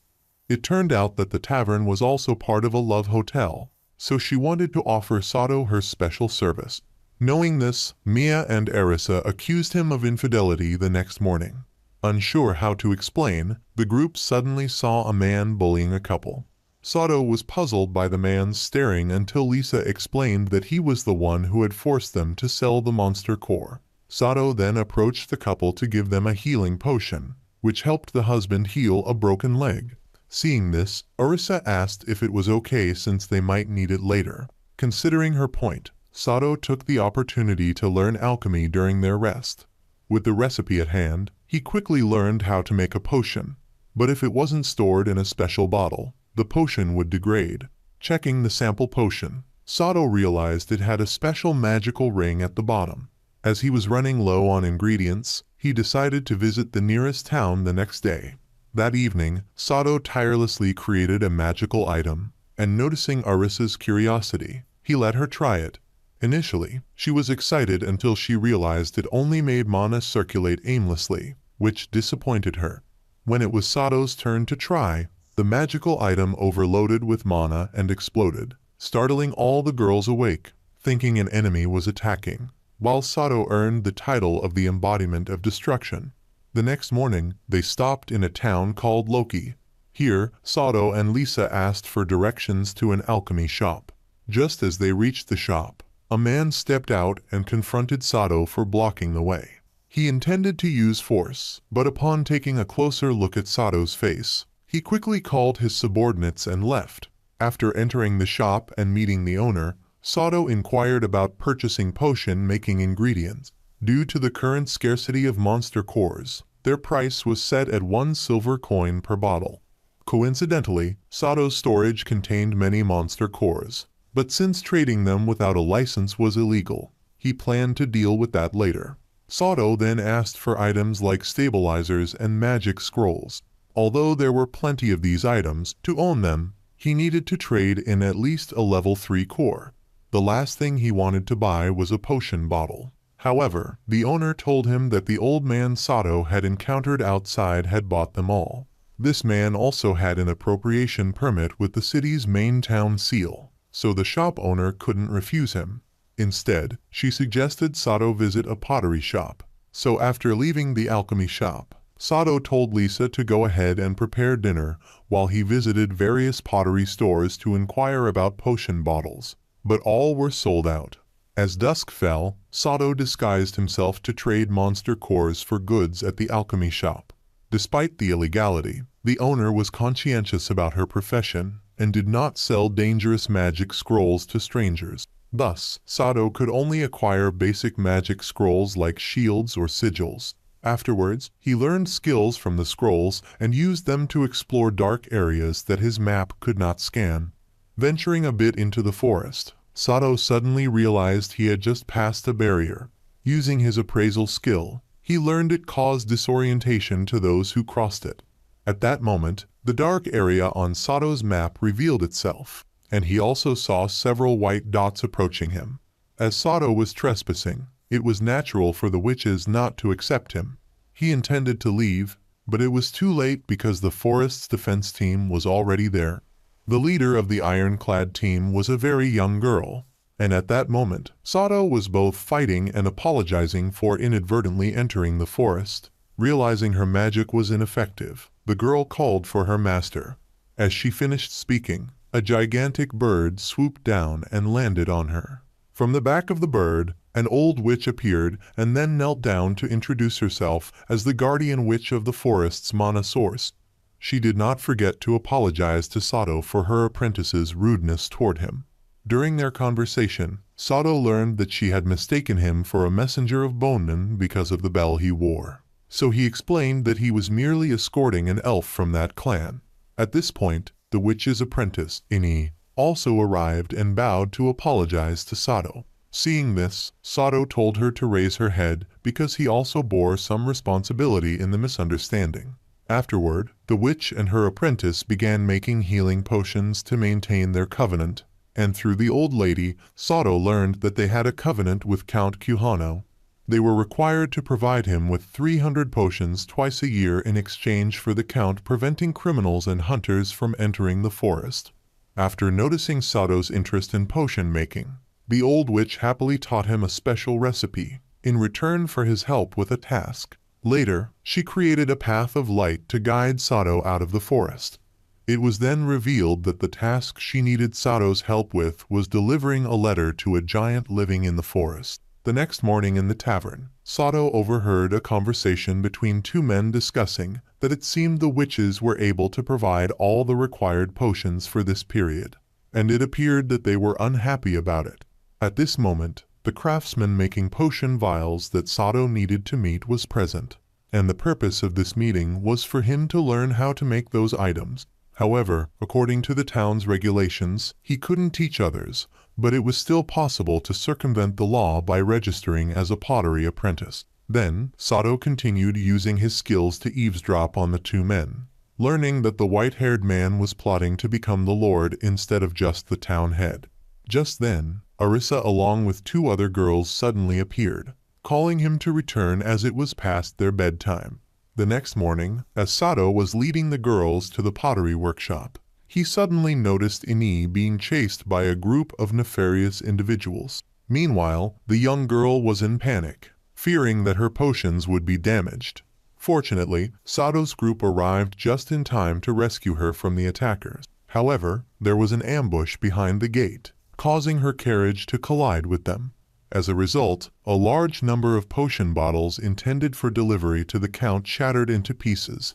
It turned out that the tavern was also part of a love hotel, so she wanted to offer Sato her special service. Knowing this, Mia and Arisa accused him of infidelity the next morning. Unsure how to explain, the group suddenly saw a man bullying a couple. Sato was puzzled by the man's staring until Lisa explained that he was the one who had forced them to sell the monster core. Sato then approached the couple to give them a healing potion, which helped the husband heal a broken leg. Seeing this, Arisa asked if it was okay since they might need it later. Considering her point, Sato took the opportunity to learn alchemy during their rest. With the recipe at hand, he quickly learned how to make a potion. But if it wasn't stored in a special bottle, the potion would degrade. Checking the sample potion, Sato realized it had a special magical ring at the bottom. As he was running low on ingredients, he decided to visit the nearest town the next day. That evening, Sato tirelessly created a magical item, and noticing Arisa's curiosity, he let her try it. Initially, she was excited until she realized it only made mana circulate aimlessly, which disappointed her. When it was Sato's turn to try, the magical item overloaded with mana and exploded, startling all the girls awake, thinking an enemy was attacking, while Sato earned the title of the embodiment of destruction. The next morning, they stopped in a town called Loki. Here, Sato and Lisa asked for directions to an alchemy shop. Just as they reached the shop, a man stepped out and confronted Sato for blocking the way. He intended to use force, but upon taking a closer look at Sato's face, he quickly called his subordinates and left. After entering the shop and meeting the owner, Sato inquired about purchasing potion-making ingredients. Due to the current scarcity of monster cores, their price was set at 1 silver coin per bottle. Coincidentally, Sato's storage contained many monster cores, but since trading them without a license was illegal, he planned to deal with that later. Sato then asked for items like stabilizers and magic scrolls. Although there were plenty of these items, to own them, he needed to trade in at least a level 3 core. The last thing he wanted to buy was a potion bottle. However, the owner told him that the old man Sato had encountered outside had bought them all. This man also had an appropriation permit with the city's main town seal, so the shop owner couldn't refuse him. Instead, she suggested Sato visit a pottery shop. So after leaving the alchemy shop, Sato told Lisa to go ahead and prepare dinner while he visited various pottery stores to inquire about potion bottles, but all were sold out. As dusk fell, Sato disguised himself to trade monster cores for goods at the alchemy shop. Despite the illegality, the owner was conscientious about her profession and did not sell dangerous magic scrolls to strangers. Thus, Sato could only acquire basic magic scrolls like shields or sigils. Afterwards, he learned skills from the scrolls and used them to explore dark areas that his map could not scan. Venturing a bit into the forest, Sato suddenly realized he had just passed a barrier. Using his appraisal skill, he learned it caused disorientation to those who crossed it. At that moment, the dark area on Sato's map revealed itself, and he also saw several white dots approaching him. As Sato was trespassing, it was natural for the witches not to accept him. He intended to leave, but it was too late because the forest's defense team was already there. The leader of the ironclad team was a very young girl, and at that moment, Sato was both fighting and apologizing for inadvertently entering the forest. Realizing her magic was ineffective, the girl called for her master. As she finished speaking, a gigantic bird swooped down and landed on her. From the back of the bird, an old witch appeared and then knelt down to introduce herself as the guardian witch of the forest's mana source. She did not forget to apologize to Sato for her apprentice's rudeness toward him. During their conversation, Sato learned that she had mistaken him for a messenger of Boneman because of the bell he wore. So he explained that he was merely escorting an elf from that clan. At this point, the witch's apprentice, Ini, also arrived and bowed to apologize to Sato. Seeing this, Sato told her to raise her head because he also bore some responsibility in the misunderstanding. Afterward, the witch and her apprentice began making healing potions to maintain their covenant, and through the old lady, Sato learned that they had a covenant with Count Kuhano. They were required to provide him with 300 potions twice a year in exchange for the Count preventing criminals and hunters from entering the forest. After noticing Sato's interest in potion making, the old witch happily taught him a special recipe, in return for his help with a task. Later, she created a path of light to guide Sato out of the forest. It was then revealed that the task she needed Sato's help with was delivering a letter to a giant living in the forest. The next morning in the tavern, Sato overheard a conversation between two men discussing that it seemed the witches were able to provide all the required potions for this period, and it appeared that they were unhappy about it. At this moment, the craftsman making potion vials that Sato needed to meet was present, and the purpose of this meeting was for him to learn how to make those items. However, according to the town's regulations, he couldn't teach others, but it was still possible to circumvent the law by registering as a pottery apprentice. Then, Sato continued using his skills to eavesdrop on the two men, learning that the white-haired man was plotting to become the lord instead of just the town head. Just then, Arisa along with two other girls suddenly appeared, calling him to return as it was past their bedtime. The next morning, as Sato was leading the girls to the pottery workshop, he suddenly noticed Ini being chased by a group of nefarious individuals. Meanwhile, the young girl was in panic, fearing that her potions would be damaged. Fortunately, Sato's group arrived just in time to rescue her from the attackers. However, there was an ambush behind the gate, causing her carriage to collide with them. As a result, a large number of potion bottles intended for delivery to the Count shattered into pieces.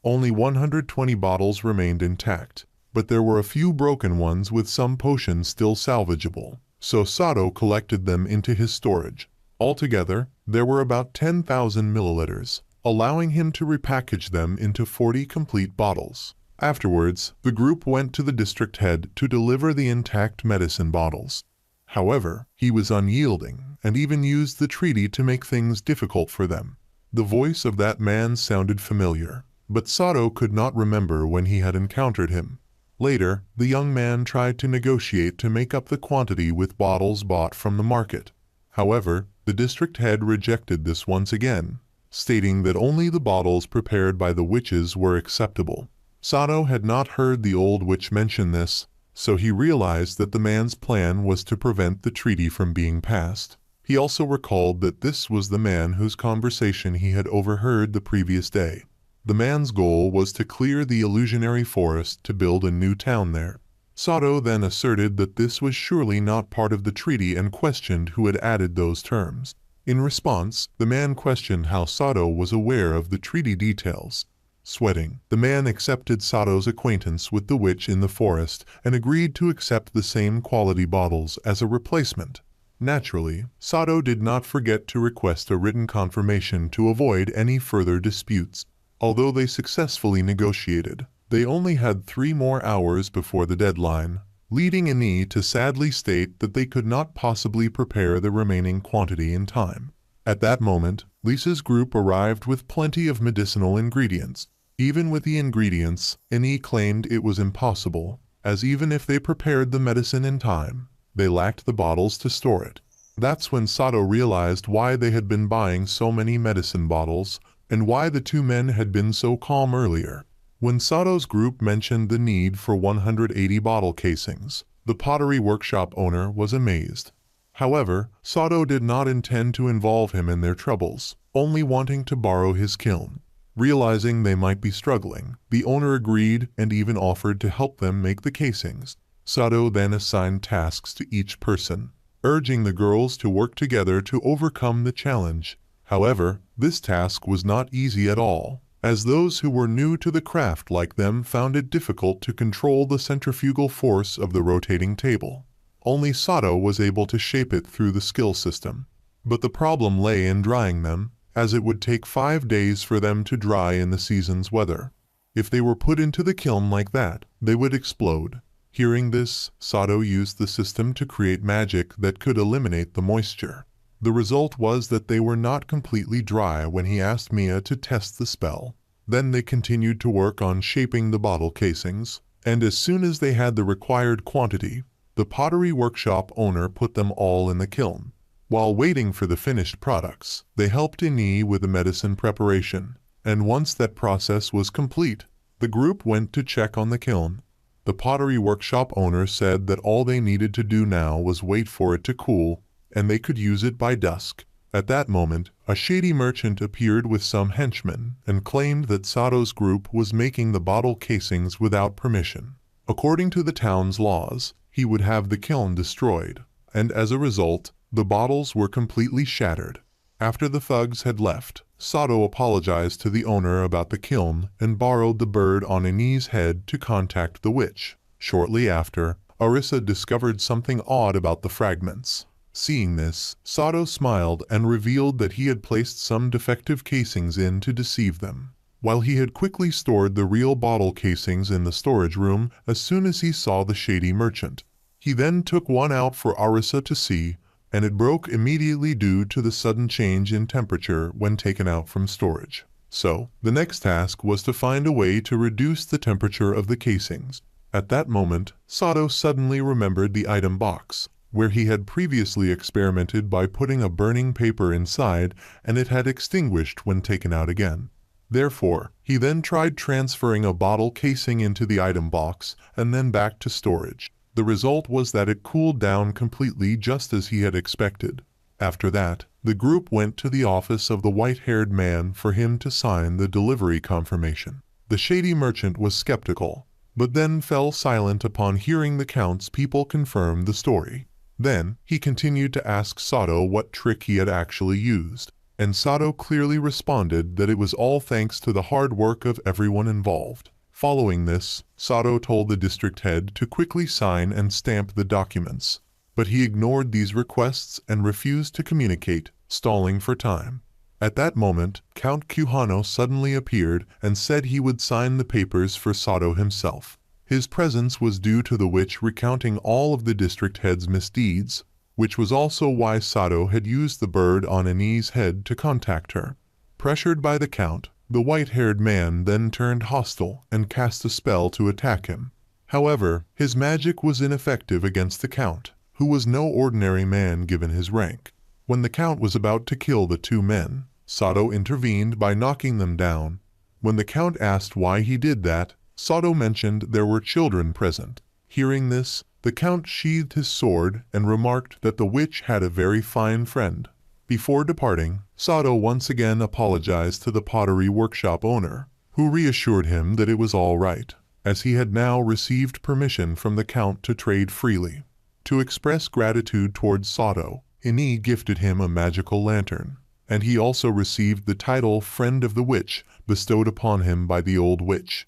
Only 120 bottles remained intact, but there were a few broken ones with some potions still salvageable, so Sato collected them into his storage. Altogether, there were about 10,000 milliliters, allowing him to repackage them into 40 complete bottles. Afterwards, the group went to the district head to deliver the intact medicine bottles. However, he was unyielding and even used the treaty to make things difficult for them. The voice of that man sounded familiar, but Sato could not remember when he had encountered him. Later, the young man tried to negotiate to make up the quantity with bottles bought from the market. However, the district head rejected this once again, stating that only the bottles prepared by the witches were acceptable. Sato had not heard the old witch mention this, so he realized that the man's plan was to prevent the treaty from being passed. He also recalled that this was the man whose conversation he had overheard the previous day. The man's goal was to clear the illusionary forest to build a new town there. Sato then asserted that this was surely not part of the treaty and questioned who had added those terms. In response, the man questioned how Sato was aware of the treaty details. Sweating, the man accepted Sato's acquaintance with the witch in the forest and agreed to accept the same quality bottles as a replacement. Naturally, Sato did not forget to request a written confirmation to avoid any further disputes. Although they successfully negotiated, they only had 3 more hours before the deadline, leading Ini to sadly state that they could not possibly prepare the remaining quantity in time. At that moment, Lisa's group arrived with plenty of medicinal ingredients. Even with the ingredients, Ini claimed it was impossible, as even if they prepared the medicine in time, they lacked the bottles to store it. That's when Sato realized why they had been buying so many medicine bottles, and why the two men had been so calm earlier. When Sato's group mentioned the need for 180 bottle casings, the pottery workshop owner was amazed. However, Sato did not intend to involve him in their troubles, only wanting to borrow his kiln. Realizing they might be struggling, the owner agreed and even offered to help them make the casings. Sato then assigned tasks to each person, urging the girls to work together to overcome the challenge. However, this task was not easy at all, as those who were new to the craft like them found it difficult to control the centrifugal force of the rotating table. Only Sato was able to shape it through the skill system. But the problem lay in drying them, as it would take 5 days for them to dry in the season's weather. If they were put into the kiln like that, they would explode. Hearing this, Sato used the system to create magic that could eliminate the moisture. The result was that they were not completely dry when he asked Mia to test the spell. Then they continued to work on shaping the bottle casings, and as soon as they had the required quantity, the pottery workshop owner put them all in the kiln. While waiting for the finished products, they helped Ini with the medicine preparation, and once that process was complete, the group went to check on the kiln. The pottery workshop owner said that all they needed to do now was wait for it to cool, and they could use it by dusk. At that moment, a shady merchant appeared with some henchmen and claimed that Sato's group was making the bottle casings without permission. According to the town's laws, he would have the kiln destroyed, and as a result, the bottles were completely shattered. After the thugs had left, Sato apologized to the owner about the kiln and borrowed the bird on Ini's head to contact the witch. Shortly after, Arisa discovered something odd about the fragments. Seeing this, Sato smiled and revealed that he had placed some defective casings in to deceive them, while he had quickly stored the real bottle casings in the storage room as soon as he saw the shady merchant. He then took one out for Arisa to see, and it broke immediately due to the sudden change in temperature when taken out from storage. So, the next task was to find a way to reduce the temperature of the casings. At that moment, Sato suddenly remembered the item box, where he had previously experimented by putting a burning paper inside and it had extinguished when taken out again. Therefore, he then tried transferring a bottle casing into the item box and then back to storage. The result was that it cooled down completely just as he had expected. After that, The group went to the office of the white-haired man for him to sign the delivery confirmation. The shady merchant was skeptical, but then fell silent upon hearing the Count's people confirm the story. Then, he continued to ask Sato what trick he had actually used, and Sato clearly responded that it was all thanks to the hard work of everyone involved. Following this, Sato told the district head to quickly sign and stamp the documents, but he ignored these requests and refused to communicate, stalling for time. At that moment, Count Kuhano suddenly appeared and said he would sign the papers for Sato himself. His presence was due to the witch recounting all of the district head's misdeeds, which was also why Sato had used the bird on Ani's head to contact her. Pressured by the Count, the white-haired man then turned hostile and cast a spell to attack him. However, his magic was ineffective against the Count, who was no ordinary man given his rank. When the Count was about to kill the two men, Sato intervened by knocking them down. When the Count asked why he did that, Sato mentioned there were children present. Hearing this, the Count sheathed his sword and remarked that the witch had a very fine friend. Before departing, Sato once again apologized to the pottery workshop owner, who reassured him that it was all right, as he had now received permission from the Count to trade freely. To express gratitude towards Sato, Ani gifted him a magical lantern, and he also received the title Friend of the Witch bestowed upon him by the old witch.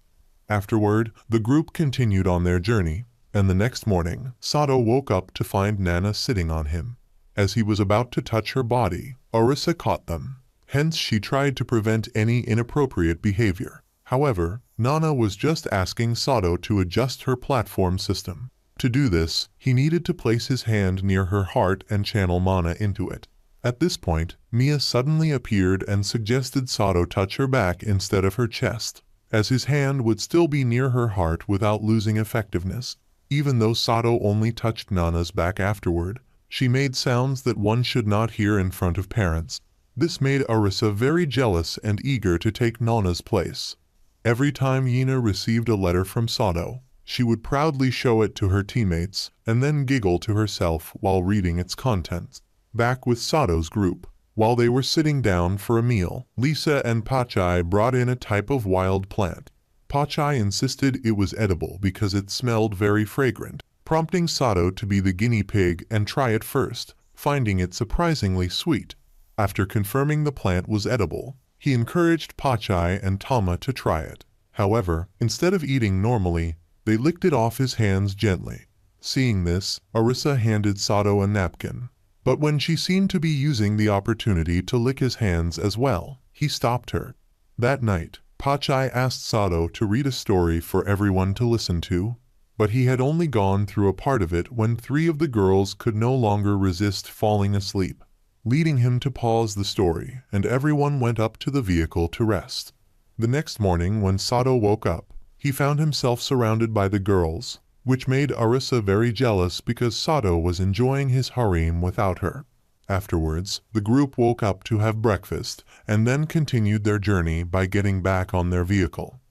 Afterward, the group continued on their journey, and the next morning, Sato woke up to find Nana sitting on him. As he was about to touch her body, Arisa caught them. Hence she tried to prevent any inappropriate behavior. However, Nana was just asking Sato to adjust her platform system. To do this, he needed to place his hand near her heart and channel mana into it. At this point, Mia suddenly appeared and suggested Sato touch her back instead of her chest, as his hand would still be near her heart without losing effectiveness. Even though Sato only touched Nana's back afterward, she made sounds that one should not hear in front of parents. This made Arisa very jealous and eager to take Nana's place. Every time Yina received a letter from Sato, she would proudly show it to her teammates and then giggle to herself while reading its contents. Back with Sato's group, while they were sitting down for a meal, Lisa and Pachai brought in a type of wild plant. Pachai insisted it was edible because it smelled very fragrant, prompting Sato to be the guinea pig and try it first, finding it surprisingly sweet. After confirming the plant was edible, he encouraged Pachai and Tama to try it. However, instead of eating normally, they licked it off his hands gently. Seeing this, Arisa handed Sato a napkin. But when she seemed to be using the opportunity to lick his hands as well, he stopped her. That night, Pachai asked Sato to read a story for everyone to listen to, but he had only gone through a part of it when 3 of the girls could no longer resist falling asleep, leading him to pause the story, and everyone went up to the vehicle to rest. The next morning when Sato woke up, he found himself surrounded by the girls, which made Arisa very jealous because Sato was enjoying his harem without her. Afterwards, the group woke up to have breakfast and then continued their journey by getting back on their vehicle.